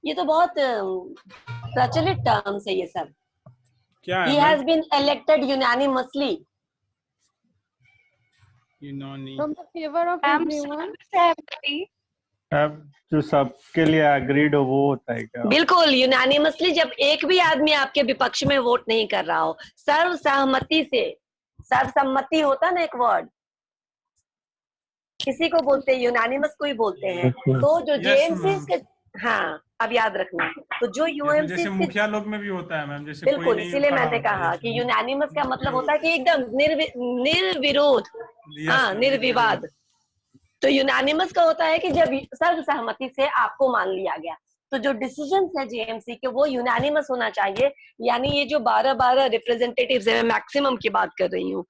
ये तो बहुत प्रचलित टर्म्स है ये सब। क्या He has been elected unanimously. From the favor of everyone. अब जो सबके लिए एग्रीड हो वो होता है क्या? बिल्कुल, यूनानिमसली जब एक भी आदमी आपके विपक्ष में वोट नहीं कर रहा हो, सर्वसहमति से। सर्वसम्मति होता है ना एक वर्ड, किसी को बोलते हैं यूनानिमस को ही बोलते हैं। तो जो जेएमसी के, हाँ अब याद रखना, तो जो यूएमसी जैसे मुखिया लोग में भी होता है मैम, जैसे बिल्कुल, इसीलिए मैंने कहा कि यूनानिमस का मतलब होता है कि एकदम निर्विरोध, हाँ निर्विवाद। तो यूनानिमस का होता है कि जब सर्वसहमति से आपको मान लिया गया। तो जो डिसीजंस है जेएमसी के वो यूनानिमस होना चाहिए। यानी ये जो 12 रिप्रेजेंटेटिव्स है, मैं मैक्सिमम की बात कर रही हूँ,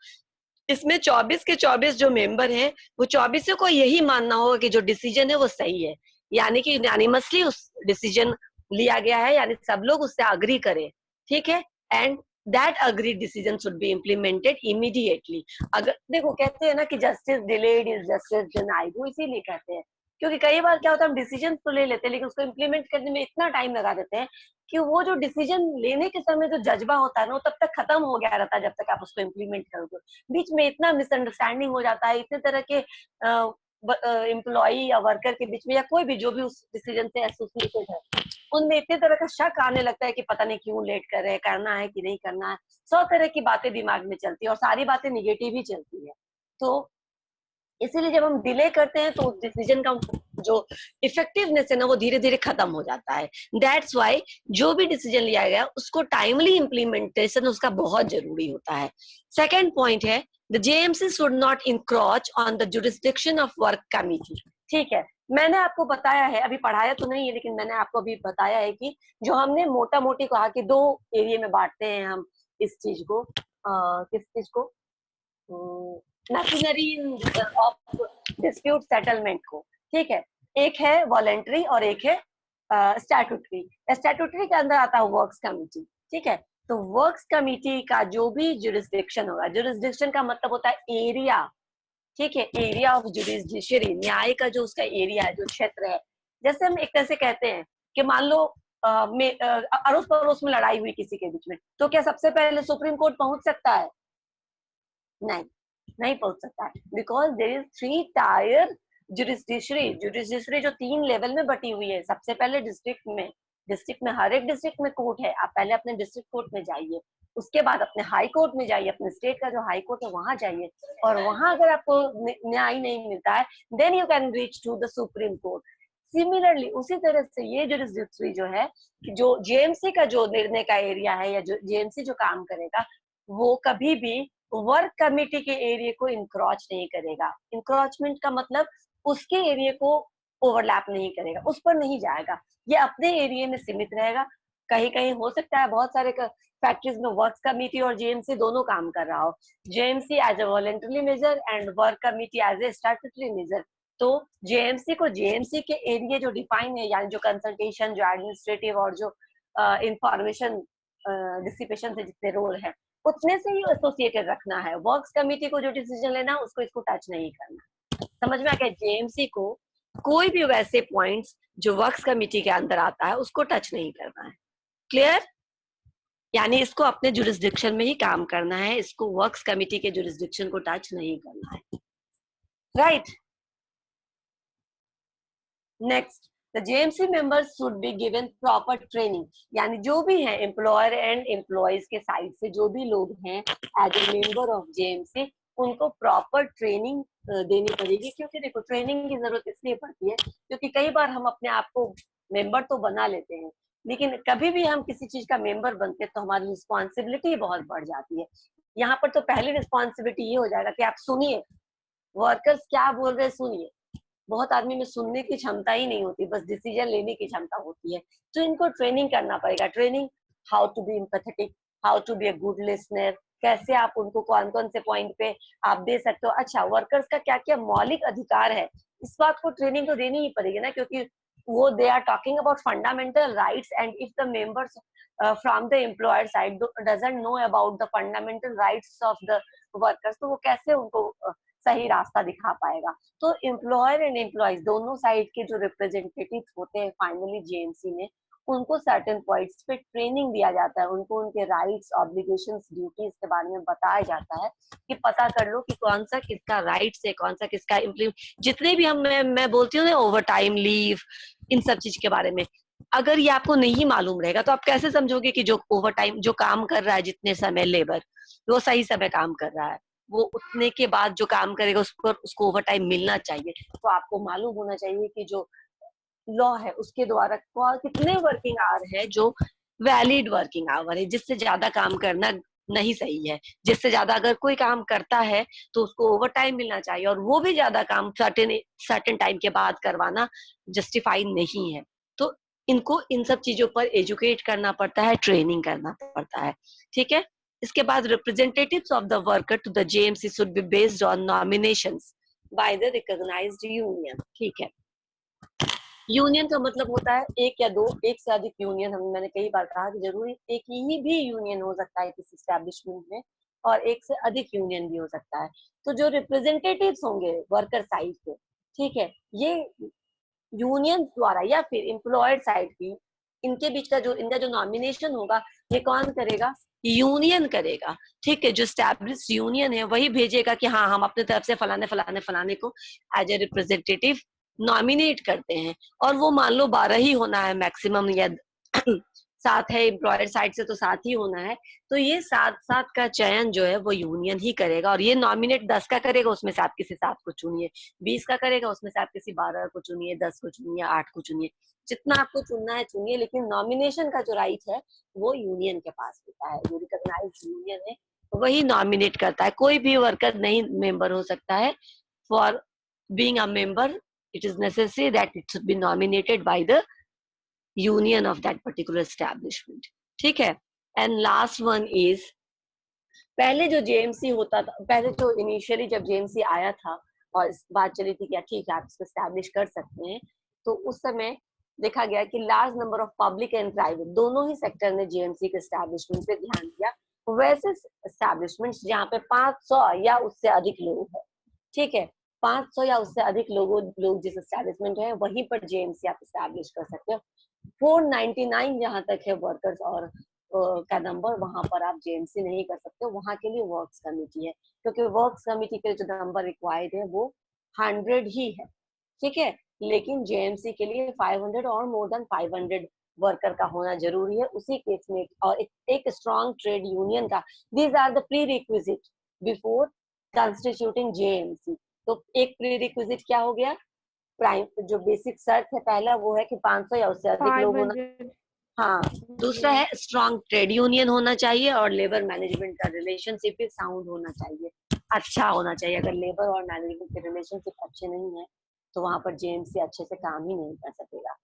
इसमें 24 के 24 जो मेंबर हैं वो 24 को यही मानना होगा कि जो डिसीजन है वो सही है, यानी कि यूनानिमसली उस डिसीजन लिया गया है, यानी सब लोग उससे अग्री करें। ठीक है, and that agree decision should be implemented immediately. अगर देखो कहते हैं ना कि justice delayed is justice denied, वो इसीलिए कहते हैं क्योंकि कई बार क्या होता है हम डिसीजन तो ले लेते हैं लेकिन उसको इम्प्लीमेंट करने में इतना टाइम लगा देते हैं कि वो जो डिसीजन लेने के समय जो जज्बा होता है ना वो तब तक खत्म हो गया रहता है जब तक आप उसको इम्प्लीमेंट करोगे। बीच में इतना मिसअंडरस्टैंडिंग हो जाता है, इतने तरह के एम्प्लॉई या वर्कर के बीच में या कोई भी जो भी उस डिसीजन से एसोसिएटेड है, उनमें इतने तरह का शक आने लगता है कि पता नहीं क्यों लेट कर रहे हैं, करना है कि नहीं करना है। 100 तरह की बातें दिमाग में चलती है और सारी बातें निगेटिव ही चलती है। तो इसीलिए जब हम डिले करते हैं तो उस डिसीजन का जो इफेक्टिवनेस है ना वो धीरे धीरे खत्म हो जाता है। दैट्स वाई जो भी डिसीजन लिया गया उसको टाइमली इम्प्लीमेंटेशन उसका बहुत जरूरी होता है। सेकेंड पॉइंट है the JMC should not encroach on the jurisdiction of work committee. ठीक है, मैंने आपको बताया है, अभी पढ़ाया तो नहीं है लेकिन मैंने आपको अभी बताया है कि जो हमने मोटा मोटी कहा कि 2 एरिया में बांटते हैं हम इस चीज को, किस चीज को, मैशिनरी ऑफ डिस्प्यूट सेटलमेंट को। ठीक है, एक है वॉलेंट्री और एक है स्टैट्यूटरी। स्टैट्यूटरी के अंदर आता है वर्क्स कमिटी। ठीक है, तो वर्क्स कमिटी का जो भी जुरिस्डिक्शन होगा, जुरिस्डिक्शन का मतलब होता है एरिया। ठीक है, एरिया ऑफ जुडिशियरी, न्याय का जो उसका एरिया है, जो क्षेत्र है। जैसे हम एक तरह से कहते हैं कि मान लो अड़ोस पड़ोस में लड़ाई हुई किसी के बीच में, तो क्या सबसे पहले सुप्रीम कोर्ट पहुंच सकता है? नहीं, नहीं पहुंच सकता है, because there is 3 tier judiciary जो 3 लेवल में बटी हुई है। सबसे पहले डिस्ट्रिक्ट में हर एक डिस्ट्रिक्ट में कोर्ट है, आप पहले अपने डिस्ट्रिक्ट कोर्ट में जाइए, उसके बाद अपने हाई कोर्ट में जाइए, अपने स्टेट का जो हाई कोर्ट है वहां जाइए, और वहां अगर आपको न्याय नहीं मिलता है then you can reach to the supreme court. Similarly उसी तरह से ये जुडिशियरी जो है, जो जेएमसी का जो निर्णय का एरिया है या जो जेएमसी जो काम करेगा वो कभी भी वर्क कमेटी के एरिया को इंक्रोच नहीं करेगा। इंक्रोचमेंट का मतलब उसके एरिया को ओवरलैप नहीं करेगा, उस पर नहीं जाएगा, ये अपने एरिया में सीमित रहेगा। कहीं कहीं हो सकता है बहुत सारे फैक्ट्रीज में वर्क्स कमिटी और जेएमसी दोनों काम कर रहा हो, JMC as a voluntary measure and work committee as a statutory measure. तो जेएमसी को जेएमसी के एरिया जो डिफाइन है, यानी जो कंसल्टेशन, जो एडमिनिस्ट्रेटिव और जो इंफॉर्मेशन डिसिपेशन से जितने रोल है उतने से ही एसोसिएटेड रखना है। वर्क्स कमिटी को जो डिसीजन लेना उसको इसको टच नहीं करना। समझ में आ गया? जेएमसी को कोई भी वैसे पॉइंट्स जो वर्क्स कमिटी के अंदर आता है उसको टच नहीं करना है। क्लियर? यानी इसको अपने जुरिस्डिक्शन में ही काम करना है, इसको वर्क्स कमिटी के जुरिस्डिक्शन को टच नहीं करना है। Right? Next, the JMC members should be given proper training, यानी जो भी है एम्प्लॉयर एंड एम्प्लॉयज के साइड से जो भी लोग हैं as a member of JMC, उनको प्रॉपर ट्रेनिंग देनी पड़ेगी। क्योंकि देखो, ट्रेनिंग की जरूरत इसलिए पड़ती है क्योंकि कई बार हम अपने आप को मेंबर तो बना लेते हैं, लेकिन कभी भी हम किसी चीज का मेंबर बनते हैं तो हमारी रिस्पॉन्सिबिलिटी बहुत बढ़ जाती है। यहाँ पर तो पहली रिस्पॉन्सिबिलिटी ये हो जाएगा कि आप सुनिए, वर्कर्स क्या बोल रहे हैं सुनिए। बहुत आदमी में सुनने की क्षमता ही नहीं होती, बस डिसीजन लेने की क्षमता होती है। तो इनको ट्रेनिंग करना पड़ेगा। Training, how to be empathetic, how to be a good listener, कैसे आप उनको कौन कौन से पॉइंट पे आप दे सकते हो। अच्छा, वर्कर्स का क्या क्या मौलिक अधिकार है, इस बात को ट्रेनिंग तो देनी ही पड़ेगी ना, क्योंकि वो they are talking about fundamental rights and if the members from the employer side doesn't know about the fundamental rights of the workers, तो वो कैसे उनको सही रास्ता दिखा पाएगा। तो एम्प्लॉयर एंड एम्प्लॉइज दोनों साइड के जो रिप्रेजेंटेटिव होते हैं फाइनली जेएमसी में, उनको सर्टेन पॉइंट्स पे ट्रेनिंग दिया जाता है, उनको उनके राइट्स, ऑब्लिगेशंस, ड्यूटीज के बारे में बताया जाता है कि पता कर लो कि कौन सा किसका राइट्स है, कौन सा किसका इम्प्लीमेंट। जितने भी मैं बोलती हूँ ना, ओवर टाइम, लीव, इन सब चीज के बारे में अगर ये आपको नहीं मालूम रहेगा तो आप कैसे समझोगे कि जो ओवर टाइम जो काम कर रहा है जितने समय लेबर, वो सही समय काम कर रहा है, वो उतने के बाद जो काम करेगा उस पर उसको ओवर टाइम मिलना चाहिए। तो आपको मालूम होना चाहिए कि जो लॉ है उसके द्वारा कितने वर्किंग आवर है जो वैलिड वर्किंग आवर है, जिससे ज्यादा काम करना नहीं सही है। जिससे ज्यादा अगर कोई काम करता है तो उसको ओवर टाइम मिलना चाहिए, और वो भी ज्यादा काम सर्टेन टाइम के बाद करवाना जस्टिफाई नहीं है। तो इनको इन सब चीजों पर एजुकेट करना पड़ता है, ट्रेनिंग करना पड़ता है। ठीक है? इसके बाद representatives of the worker to the JMC should be based on nominations by the recognised union. ठीक है? यूनियन का मतलब होता है एक या दो, एक से अधिक यूनियन। मैंने कई बार कहा कि जरूरी एक ही भी यूनियन हो सकता है किसी एस्टेब्लिशमेंट में, और एक से अधिक यूनियन भी हो सकता है। तो जो रिप्रेजेंटेटिव्स होंगे वर्कर साइड के, ठीक है, ये यूनियन द्वारा या फिर एम्प्लॉयर साइड की, इनके बीच का जो इनका जो नॉमिनेशन होगा ये कौन करेगा? यूनियन करेगा। ठीक है? जो स्टैब्लिश्ड यूनियन है वही भेजेगा कि हाँ, हम अपने तरफ से फलाने फलाने फलाने को एज ए रिप्रेजेंटेटिव नॉमिनेट करते हैं। और वो मान लो 12 ही होना है मैक्सिमम, या 7 है एम्प्लॉयर साइड से तो 7 ही होना है। तो ये 7 का चयन जो है वो यूनियन ही करेगा, और ये नॉमिनेट 10 का करेगा, उसमें से आप किसी 7 को चुनिए, 20 का करेगा, उसमें से आप किसी 12 को चुनिए, 10 को चुनिए, 8 को चुनिए, जितना आपको चुनना है चुनिए। लेकिन नॉमिनेशन का जो राइट है वो यूनियन के पास होता है। जो रिकॉग्नाइज्ड यूनियन है वही नॉमिनेट करता है। कोई भी वर्कर नहीं मेंबर हो सकता है। For being a member it is necessary that it should be nominated by the union of that particular establishment. ठीक है? And last one is, पहले जो जेएमसी होता था, पहले जो इनिशियली जब जेएमसी आया था और इस बात चली थी कि ठीक है आप इसको एस्टैब्लिश कर सकते हैं, तो उस समय देखा गया कि large number of public and private दोनों ही सेक्टर ने जेएमसी के एस्टैब्लिशमेंट पे ध्यान दिया। वैसे एस्टैब्लिशमेंट्स जहाँ पे 500 या उससे अधिक लोग हैं, ठीक है, 500 या उससे अधिक लोग जिस एस्टैब्लिशमेंट है वहीं पर जेएमसी आप एस्टैब्लिश कर सकते हो। 499 जहां तक है वर्कर्स और का नंबर, वहां पर आप जेएमसी नहीं कर सकते। वहां के लिए वर्क्स कमेटी है, क्योंकि वर्क्स कमेटी के जो नंबर रिक्वायर्ड है वो 100 ही है। ठीक है? लेकिन जेएमसी के लिए 500 और मोर देन 500 वर्कर का होना जरूरी है। उसी केस में और एक स्ट्रॉन्ग ट्रेड यूनियन का, these are the prerequisite before constituting JMC. तो एक प्री रिक्विजिट क्या हो गया? प्राइम जो बेसिक शर्त है पहला वो है कि 500 या उससे अधिक लोग होना। हाँ, दूसरा है स्ट्रॉन्ग ट्रेड यूनियन होना चाहिए, और लेबर मैनेजमेंट का रिलेशनशिप भी साउंड होना चाहिए, अच्छा होना चाहिए। अगर लेबर और मैनेजमेंट के रिलेशनशिप अच्छे नहीं है तो वहां पर जेएमसी अच्छे से काम ही नहीं कर सकेगा,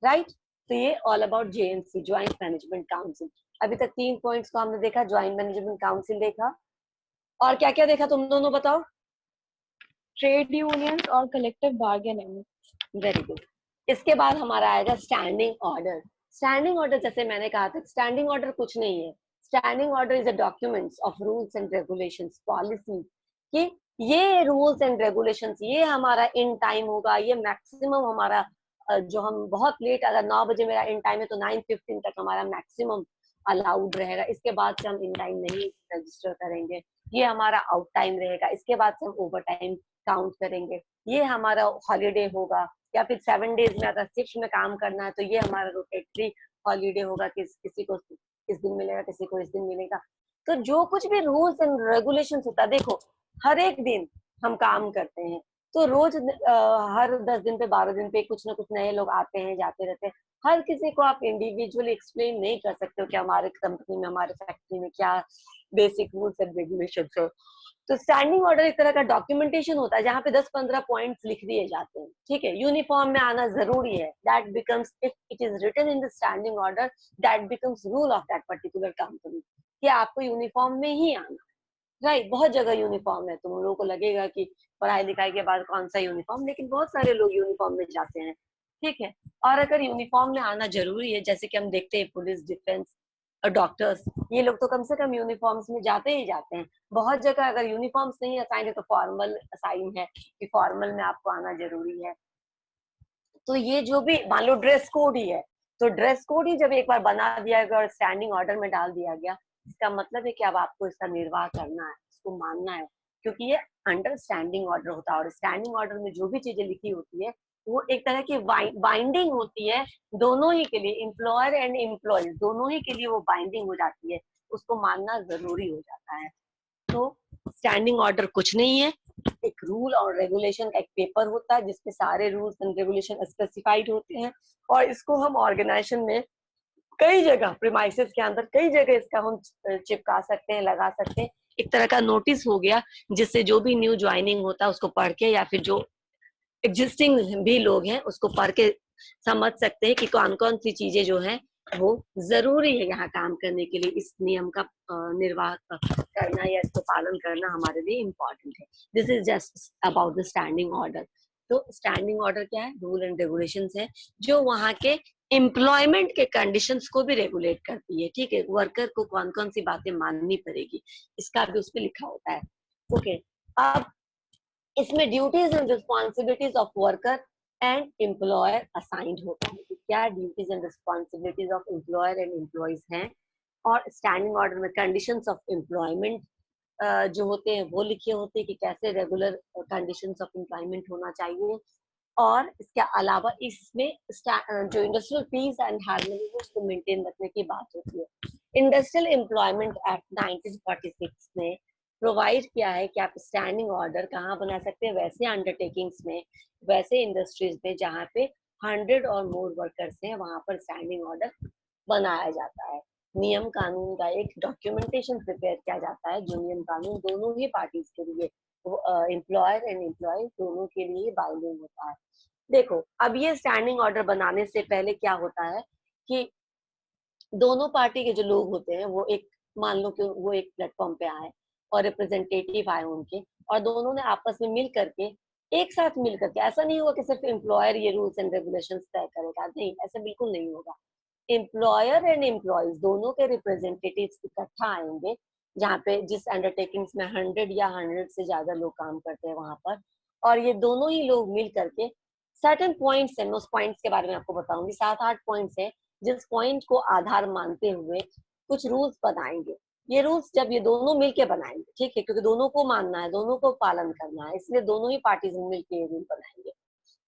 राइट। तो ये all about JMC, joint management council. अभी तक 3 पॉइंट्स को हमने देखा, ज्वाइंट मैनेजमेंट काउंसिल देखा, और क्या क्या देखा तुम दोनों बताओ? ट्रेड यूनियंस और कलेक्टिव बार्गेनिंग। Very good. इसके बाद हमारा आएगा स्टैंडिंग ऑर्डर। स्टैंडिंग ऑर्डर जैसे मैंने कहा था, स्टैंडिंग ऑर्डर कुछ नहीं है। Standing order is a documents of rules and regulations, policy, कि ये रूल्स एंड रेगुलेशंस ये हमारा इन टाइम होगा, ये मैक्सिमम हमारा जो हम बहुत लेट, अगर 9 बजे मेरा इन टाइम है तो 9:15 तक हमारा मैक्सिमम अलाउड रहेगा, इसके बाद से हम इन टाइम नहीं रजिस्टर करेंगे, ये हमारा आउट टाइम रहेगा, इसके बाद से हम ओवर टाइम काउंट करेंगे, ये हमारा हॉलीडे होगा, या फिर 7 डेज में अगर शिफ्ट में काम करना है तो ये हमारा रोटेटरी हॉलीडे होगा, किसी को इस दिन मिलेगा, किसी को इस दिन मिलेगा। तो जो कुछ भी रूल्स एंड रेगुलेशंस होता है, देखो हर एक दिन हम काम करते हैं, तो रोज हर 10 दिन पे 12 दिन पे कुछ ना कुछ नए लोग आते हैं जाते रहते हैं, हर किसी को आप इंडिविजुअली एक्सप्लेन नहीं कर सकते हो कि हमारे कंपनी में, हमारे फैक्ट्री में क्या बेसिक रूल्स एंड रेगुलेशंस है। तो स्टैंडिंग ऑर्डर एक तरह का डॉक्यूमेंटेशन होता है जहाँ पे 10-15 पॉइंट्स लिख दिए जाते हैं, ठीक है। यूनिफॉर्म में आना जरूरी है, that becomes, if it is written in the standing order, that becomes rule of that particular company, कि आपको यूनिफॉर्म में ही आना, राइट। बहुत जगह यूनिफॉर्म है, तुम लोगों को लगेगा कि पढ़ाई लिखाई के बाद कौन सा यूनिफॉर्म, लेकिन बहुत सारे लोग यूनिफॉर्म में जाते हैं, ठीक है। और अगर यूनिफॉर्म में आना जरूरी है, जैसे कि हम देखते हैं पुलिस, डिफेंस और डॉक्टर्स, ये लोग तो कम से कम यूनिफॉर्म्स में जाते ही जाते हैं। बहुत जगह अगर यूनिफॉर्म्स नहीं असाइन है तो फॉर्मल असाइन है, कि फॉर्मल में आपको आना जरूरी है। तो ये जो भी मान लो ड्रेस कोड ही है, तो ड्रेस कोड ही जब एक बार बना दिया गया और स्टैंडिंग ऑर्डर में डाल दिया गया, इसका मतलब है कि अब आपको इसका निर्वाह करना है, इसको मानना है, क्योंकि ये अंडर स्टैंडिंग ऑर्डर होता है। और स्टैंडिंग ऑर्डर में जो भी चीजें लिखी होती है वो एक तरह की बाइंडिंग होती है, दोनों ही के लिए, एम्प्लॉयर एंड एम्प्लॉयज दोनों ही के लिए वो बाइंडिंग हो जाती है, उसको मानना जरूरी हो जाता है। तो स्टैंडिंग ऑर्डर कुछ नहीं है, एक रूल और रेगुलेशन का एक पेपर होता है जिसपे सारे रूल्स एंड रेगुलेशन स्पेसिफाइड होते हैं, और इसको हम ऑर्गेनाइजेशन में कई जगह, प्रीमाइसेस के अंदर कई जगह इसका हम चिपका सकते हैं, लगा सकते हैं। एक तरह का नोटिस हो गया, जिससे जो भी न्यू ज्वाइनिंग होता है उसको पढ़ के, या फिर जो एग्जिस्टिंग भी लोग हैं उसको पढ़ के समझ सकते हैं कि कौन कौन सी चीजें जो है वो जरूरी है यहाँ काम करने के लिए, इस नियम का निर्वाह करना या इसको पालन करना हमारे लिए इम्पोर्टेंट है। This is just about the standing order. तो स्टैंडिंग ऑर्डर क्या है? रूल एंड रेगुलेशंस है जो वहाँ के एम्प्लॉयमेंट के कंडीशंस को भी रेगुलेट करती है, ठीक है। वर्कर को कौन कौन सी बातें माननी पड़ेगी, इसका भी उस पर लिखा होता है, ओके। अब इसमें duties and responsibilities of worker and employer assigned होता है कि क्या duties and responsibilities of employer and employees हैं, और स्टैंडिंग ऑर्डर में कंडीशंस ऑफ एम्प्लॉयमेंट जो होते हैं वो लिखे होते हैं कि कैसे रेगुलर कंडीशंस ऑफ एम्प्लॉयमेंट होना चाहिए। और इसके अलावा इसमें जो इंडस्ट्रियल पीस एंड हार्मनी को मेंटेन रखने की बात होती है। इंडस्ट्रियल एम्प्लॉयमेंट एक्ट 1946 में प्रोवाइड किया है कि आप स्टैंडिंग ऑर्डर कहाँ बना सकते हैं, वैसे अंडरटेकिंग्स में, वैसे इंडस्ट्रीज में जहाँ पे 100 और मोर वर्कर्स हैं, वहां पर स्टैंडिंग ऑर्डर बनाया जाता है। नियम कानून का एक डॉक्यूमेंटेशन प्रिपेयर किया जाता है, जो नियम कानून दोनों ही पार्टीज के लिए, एम्प्लॉयर एंड एम्प्लॉय दोनों के लिए बाइंडिंग होता है। देखो अब ये स्टैंडिंग ऑर्डर बनाने से पहले क्या होता है कि दोनों पार्टी के जो लोग होते हैं वो एक, मान लो कि वो एक प्लेटफॉर्म पे आए और रिप्रेजेंटेटिव आए उनके, और दोनों ने आपस में मिल करके, एक साथ मिल करके, ऐसा नहीं होगा कि सिर्फ एम्प्लॉयर ये रूल्स एंड रेगुलेशंस तय करेगा, नहीं, ऐसा बिल्कुल नहीं होगा। एम्प्लॉयर एंड एम्प्लॉयज दोनों के रिप्रेजेंटेटिव्स इकट्ठा आएंगे, जहाँ पे जिस अंडरटेकिंग्स में 100 या 100 से ज्यादा लोग काम करते हैं वहां पर, और ये दोनों ही लोग मिल करके सर्टेन पॉइंट्स हैं, मैं उस पॉइंट्स के बारे में आपको बताऊंगी, 7-8 पॉइंट्स हैं जिस पॉइंट को आधार मानते हुए कुछ रूल्स बनाएंगे। ये रूल्स जब ये दोनों मिलके बनाएंगे, ठीक है, क्योंकि दोनों को मानना है, दोनों को पालन करना है, इसलिए दोनों ही पार्टीज मिलके ये रूल बनाएंगे।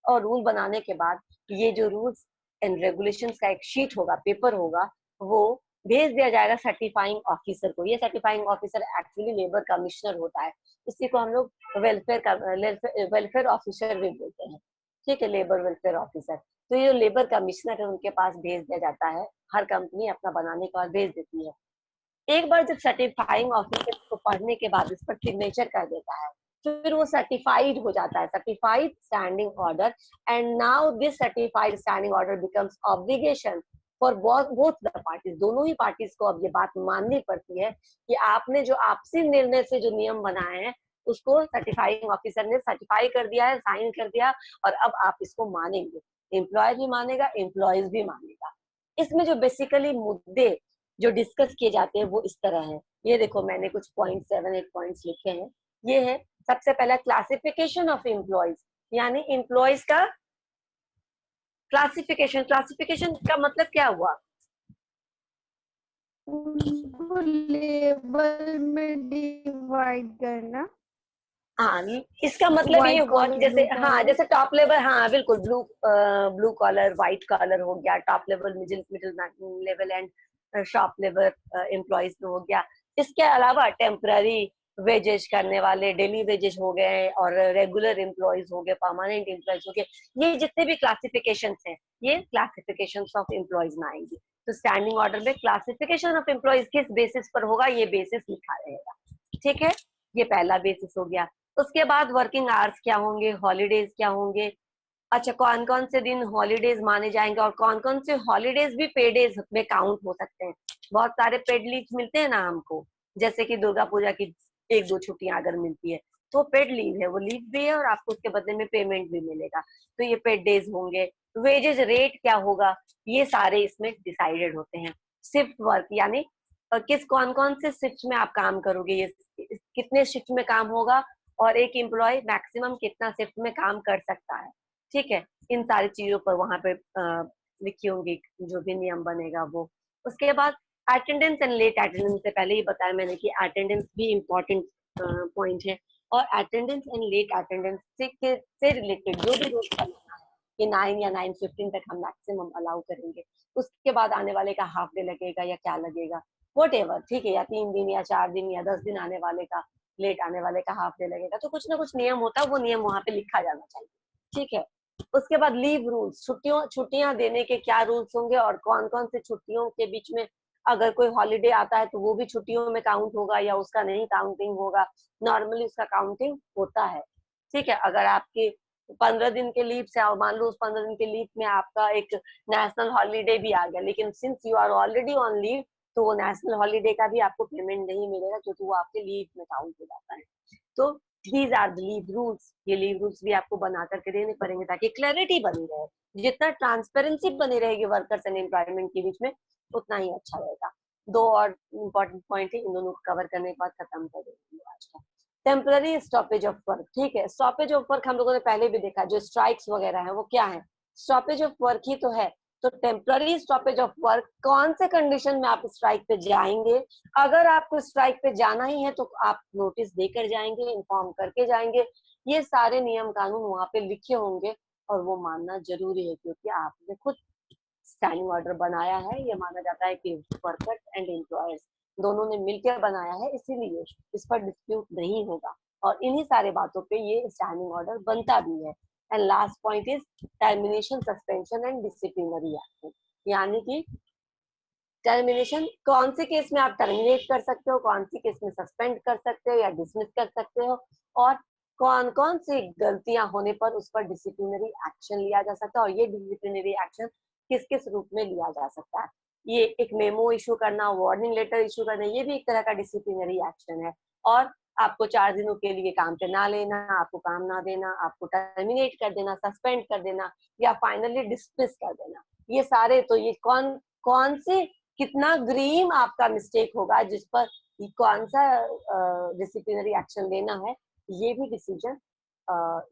और रूल बनाने के बाद ये जो रूल्स एंड रेगुलेशंस का एक शीट होगा, पेपर होगा, वो भेज दिया जाएगा सर्टिफाइंग ऑफिसर को। ये certifying officer actually labour commissioner होता है, इसी को हम लोग वेलफेयर ऑफिसर भी बोलते हैं, ठीक है, लेबर वेलफेयर ऑफिसर। तो ये लेबर कमिश्नर है, उनके पास भेज दिया जाता है, हर कंपनी अपना बनाने के बाद भेज देती है। एक बार जब सर्टिफाइंग ऑफिसर को पढ़ने के बाद इस पर सिग्नेचर कर देता है, फिर वो सर्टिफाइड हो जाता है, certified standing order, and now this certified standing order becomes obligation for both the parties, दोनों ही पार्टीज को अब ये बात माननी पड़ती है कि आपने जो आपसी निर्णय से जो नियम बनाए हैं उसको सर्टिफाइंग ऑफिसर ने सर्टिफाई कर दिया है, साइन कर दिया, और अब आप इसको मानेंगे, एम्प्लॉयर भी मानेगा, एम्प्लॉयज भी मानेगा। इसमें जो बेसिकली मुद्दे जो डिस्कस किए जाते हैं वो इस तरह है, ये देखो मैंने कुछ 7-8 पॉइंट्स लिखे हैं। ये है सबसे पहला क्लासिफिकेशन ऑफ एम्प्लॉयज, यानी एम्प्लॉयज का क्लासिफिकेशन। क्लासिफिकेशन का मतलब क्या हुआ? उनको लेवल में डिवाइड करना। हाँ, इसका मतलब ये हुआ कि जैसे हाँ जैसे टॉप लेवल, हाँ बिल्कुल, ब्लू कॉलर, व्हाइट कॉलर हो गया, top level, middle level and shop level employees हो गया। इसके अलावा टेम्पररी वेजेस करने वाले, डेली वेजेस हो गए, और रेगुलर एम्प्लॉयज हो गए, परमानेंट एम्प्लॉयज हो गए, ये जितने भी क्लासिफिकेशन हैं ये क्लासिफिकेशन ऑफ एम्प्लॉयज में आएंगे। तो स्टैंडिंग ऑर्डर में क्लासिफिकेशन ऑफ एम्प्लॉयज किस बेसिस पर होगा, ये बेसिस लिखा रहेगा। ठीक है, ये पहला बेसिस हो गया। उसके बाद वर्किंग आवर्स क्या होंगे, हॉलीडेज क्या होंगे, अच्छा कौन कौन से दिन हॉलीडेज माने जाएंगे, और कौन कौन से हॉलीडेज भी पेड डेज में काउंट हो सकते हैं। बहुत सारे पेड लीव मिलते हैं ना हमको, जैसे कि दुर्गा पूजा की 1-2 छुट्टियां अगर मिलती है तो पेड लीव है, वो लीव भी है और आपको उसके बदले में पेमेंट भी मिलेगा, तो ये पेड डेज होंगे। वेजेज रेट क्या होगा, ये सारे इसमें डिसाइडेड होते हैं। शिफ्ट वर्क, यानी किस कौन कौन से शिफ्ट में आप काम करोगे, ये कितने शिफ्ट में काम होगा, और एक एम्प्लॉय मैक्सिमम कितना शिफ्ट में काम कर सकता है। ठीक है, इन सारी चीजों पर वहां पे लिखी होंगी जो भी नियम बनेगा वो। उसके बाद अटेंडेंस एंड लेट अटेंडेंस, से पहले ही बताया मैंने कि अटेंडेंस भी इम्पोर्टेंट पॉइंट है, और अटेंडेंस एंड लेट अटेंडेंस से रिलेटेड जो भी रूल्स बनाना है कि 9 या 9:15 तक हम मैक्सिमम अलाउ करेंगे, उसके बाद आने वाले का हाफ डे लगेगा या क्या लगेगा, वट एवर, ठीक है, या 3 दिन या 4 दिन या 10 दिन आने वाले का, लेट आने वाले का हाफ डे लगेगा, तो कुछ ना कुछ नियम होता है, वो नियम वहां पे लिखा जाना चाहिए। ठीक है, उसके बाद लीव रूल्स, छुट्टियां देने के क्या रूल्स होंगे, और कौन कौन से छुट्टियों के बीच में अगर कोई हॉलीडे आता है तो वो भी छुट्टियों में काउंट होगा या उसका नहीं काउंटिंग होगा। नॉर्मली उसका काउंटिंग होता है। ठीक है, अगर आपके 15 दिन के लीव से, मान लो उस 15 दिन के लीव में आपका एक नेशनल हॉलीडे भी आ गया, लेकिन since you are already on leave, तो वो नेशनल हॉलीडे का भी आपको पेमेंट नहीं मिलेगा, क्योंकि वो आपके लीव में काउंट हो जाता है। तो these are the leave rules, ये लीव रूल्स भी आपको बना करके देने पड़ेंगे ताकि क्लैरिटी बनी रहे। जितना ट्रांसपेरेंसी बनी रहेगी वर्कर्स एंड एम्प्लॉयमेंट के बीच में, उतना ही अच्छा रहेगा। 2 और इम्पोर्टेंट पॉइंट है, इन दोनों को कवर करने के बाद खत्म कर देंगे आज का। टेम्पररी स्टॉपेज ऑफ वर्क, ठीक है, स्टॉपेज ऑफ वर्क हम लोगों ने पहले भी देखा, जो स्ट्राइक्स वगैरह है वो क्या है, स्टॉपेज ऑफ वर्क ही तो है। तो टेम्पररी स्टॉपेज ऑफ वर्क, कौन से कंडीशन में आप स्ट्राइक पे जाएंगे, अगर आपको स्ट्राइक पे जाना ही है तो आप नोटिस देकर जाएंगे, इन्फॉर्म करके जाएंगे, ये सारे नियम कानून वहां पे लिखे होंगे, और वो मानना जरूरी है, क्योंकि आपने खुद स्टैंडिंग ऑर्डर बनाया है। ये माना जाता है कि वर्कर्स एंड एम्प्लॉयर्स दोनों ने मिलकर बनाया है, इसीलिए इस पर डिस्प्यूट नहीं होगा, और इन्हीं सारे बातों पे ये स्टैंडिंग ऑर्डर बनता भी है। And last point is termination, suspension and disciplinary action, यानी कि टर्मिनेशन, कौन से केस में आप टर्मिनेट कर सकते हो, कौन सी केस में सस्पेंड कर सकते हो या डिसमिस कर सकते हो, और कौन कौन सी गलतियां होने पर उस पर डिसिप्लिनरी एक्शन लिया जा सकता है, और ये डिसिप्लिनरी एक्शन किस किस रूप में लिया जा सकता है। ये एक मेमो इशू करना, वार्निंग लेटर इशू करना, ये भी एक तरह का डिसिप्लिनरी एक्शन है। और आपको 4 दिनों के लिए काम पे ना लेना, आपको काम ना देना, आपको टर्मिनेट कर देना, सस्पेंड कर देना, या फाइनली डिसमिस कर देना, ये सारे, तो ये कौन कौन से कितना ग्रीम आपका मिस्टेक होगा, जिस पर कौन सा डिसिप्लिनरी एक्शन लेना है, ये भी डिसीजन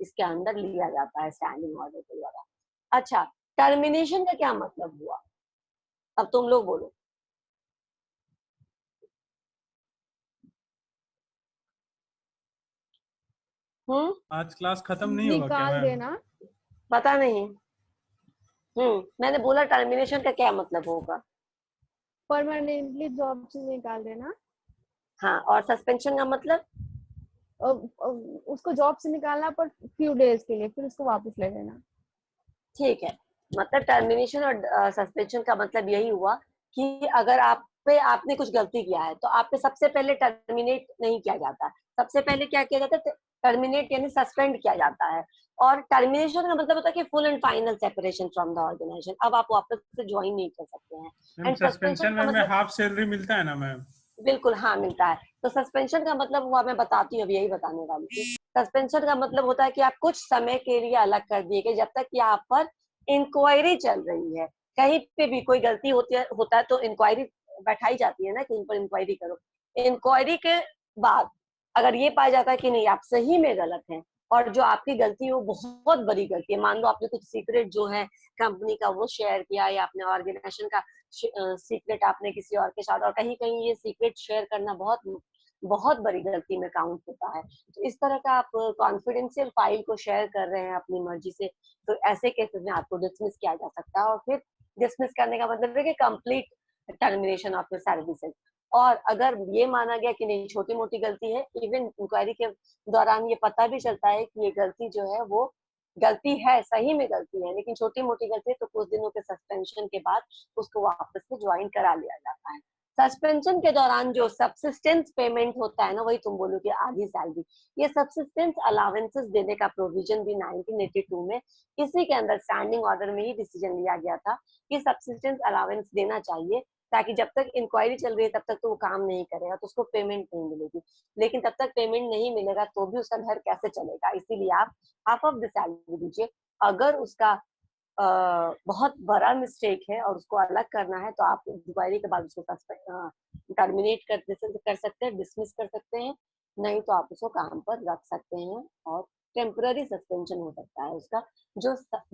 इसके अंदर लिया जाता है स्टैंडिंग ऑर्डर के द्वारा। अच्छा, टर्मिनेशन का क्या मतलब हुआ, अब तुम लोग बोलो। आज क्लास खत्म नहीं होगा क्या निकाल मैम? देना। पता नहीं। मैंने बोला टर्मिनेशन का क्या मतलब होगा। परमानेंटली जॉब से निकाल देना। हाँ, और सस्पेंशन का मतलब उसको जॉब से निकालना पर फ्यू डेज के लिए, फिर उसको वापस ले लेना। ठीक है, मतलब टर्मिनेशन और सस्पेंशन का मतलब यही हुआ कि अगर आप पे आपने कुछ गलती किया है तो आप पे सबसे पहले टर्मिनेट नहीं किया जाता, सबसे पहले क्या किया जाता है, टर्मिनेट यानी सस्पेंड किया जाता है। और टर्मिनेशन का मतलब होता है कि full and final separation from the organisation, अब आप वापस से ज्वाइन नहीं कर सकते हैं। मैम एंड सस्पेंशन सस्पेंशन का में मतलब, हाफ सैलरी मिलता है ना मैम? बिल्कुल हाँ मिलता है। तो सस्पेंशन का मतलब हुआ, मैं बताती हूँ, अब यही बताने वाली थी। सस्पेंशन का मतलब होता है कि आप कुछ समय के लिए अलग कर दिए गए, जब तक कि आप पर इंक्वायरी चल रही है। कहीं पे भी कोई गलती होता है तो इंक्वायरी बैठाई जाती है ना कि इन पर इंक्वायरी करो। इंक्वायरी के बाद अगर ये पाया जाता है कि नहीं आप सही में गलत हैं, और जो आपकी गलती है वो बहुत बड़ी गलती है, मान लो आपने कुछ सीक्रेट जो है कंपनी का वो शेयर किया, या अपने ऑर्गेनाइजेशन का सीक्रेट आपने किसी और के साथ, और कहीं कहीं ये सीक्रेट शेयर करना बहुत बहुत बड़ी गलती में काउंट होता है। तो इस तरह का आप कॉन्फिडेंशियल फाइल को शेयर कर रहे हैं अपनी मर्जी से, तो ऐसे केसेस में आपको डिसमिस किया जा सकता है। और फिर डिसमिस करने का मतलब है कि complete termination of your services. और अगर ये माना गया कि नहीं छोटी मोटी गलती है, इवन इंक्वायरी के दौरान ये पता भी चलता है कि ये गलती जो है वो गलती है, सही में गलती है, लेकिन छोटी मोटी गलती है, तो कुछ दिनों के सस्पेंशन के बाद उसको वापस से ज्वाइन करा लिया जाता है। सस्पेंशन के दौरान जो सब्सिस्टेंस पेमेंट होता है ना, वही तुम बोलो कि आधी सैलरी, ये सब्सिस्टेंस अलावेंसेस देने का प्रोविजन भी 1982 में इसी के अंदर स्टैंडिंग ऑर्डर में ही डिसीजन लिया गया था कि सब्सिस्टेंस अलावेंस देना चाहिए, ताकि जब तक इंक्वायरी चल रही है तब तक तो वो काम नहीं करेगा तो उसको पेमेंट नहीं मिलेगी, लेकिन तब तक पेमेंट नहीं मिलेगा तो भी उसका घर कैसे चलेगा, इसीलिए आप हाफ ऑफ द सैलरी दीजिए। अगर उसका बहुत बड़ा मिस्टेक है और उसको अलग करना है तो आप इंक्वायरी के बाद उसको टर्मिनेट कर सकते हैं, डिसमिस कर सकते हैं, नहीं तो आप उसको काम पर रख सकते हैं, और टेम्पररी सस्पेंशन हो सकता है उसका।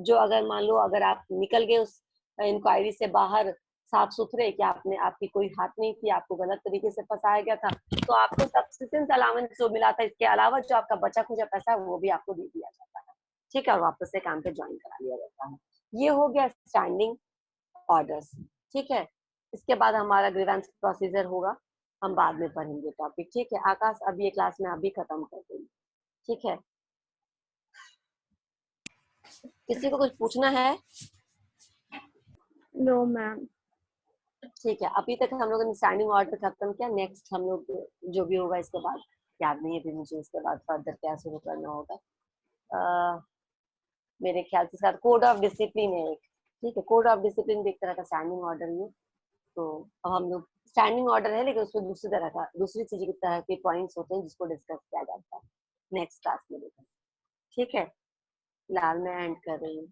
जो अगर मान लो अगर आप निकल गए उस इंक्वायरी से बाहर साफ सुथरे, कि आपकी कोई हाथ नहीं थी, आपको गलत तरीके से फंसाया गया था, तो आपको सब्सिस्टेंस अलाउंस जो मिला था, इसके अलावा जो आपका बचा खुचा पैसा है वो भी आपको दे दिया जाता है, ठीक है, और वापस से काम पे ज्वाइन करा लिया जाता है। ये हो गया स्टैंडिंग ऑर्डर्स, ठीक है। इसके बाद हमारा ग्रीवेंस प्रोसीजर होगा, हम बाद में पढ़ेंगे टॉपिक, ठीक है। आकाश अब ये क्लास में अभी खत्म कर देंगे, ठीक है। किसी को कुछ पूछना है? No ma'am. ठीक है, अभी तक हम लोगों ने स्टैंडिंग ऑर्डर खत्म किया। नेक्स्ट हम लोग जो भी होगा इसके बाद याद नहीं है अभी मुझे, इसके बाद फर्दर क्या शुरू करना होगा। मेरे ख्याल से साथ कोड ऑफ डिसिप्लिन है एक, ठीक है। कोड ऑफ डिसिप्लिन भी एक तरह का स्टैंडिंग ऑर्डर ही है। तो अब हम लोग स्टैंडिंग ऑर्डर है, लेकिन उसमें दूसरी चीज की तरह के पॉइंट्स होते हैं जिसको डिस्कस किया जाता है नेक्स्ट क्लास में लेकर, ठीक है। फिलहाल मैं एंड कर रही हूँ।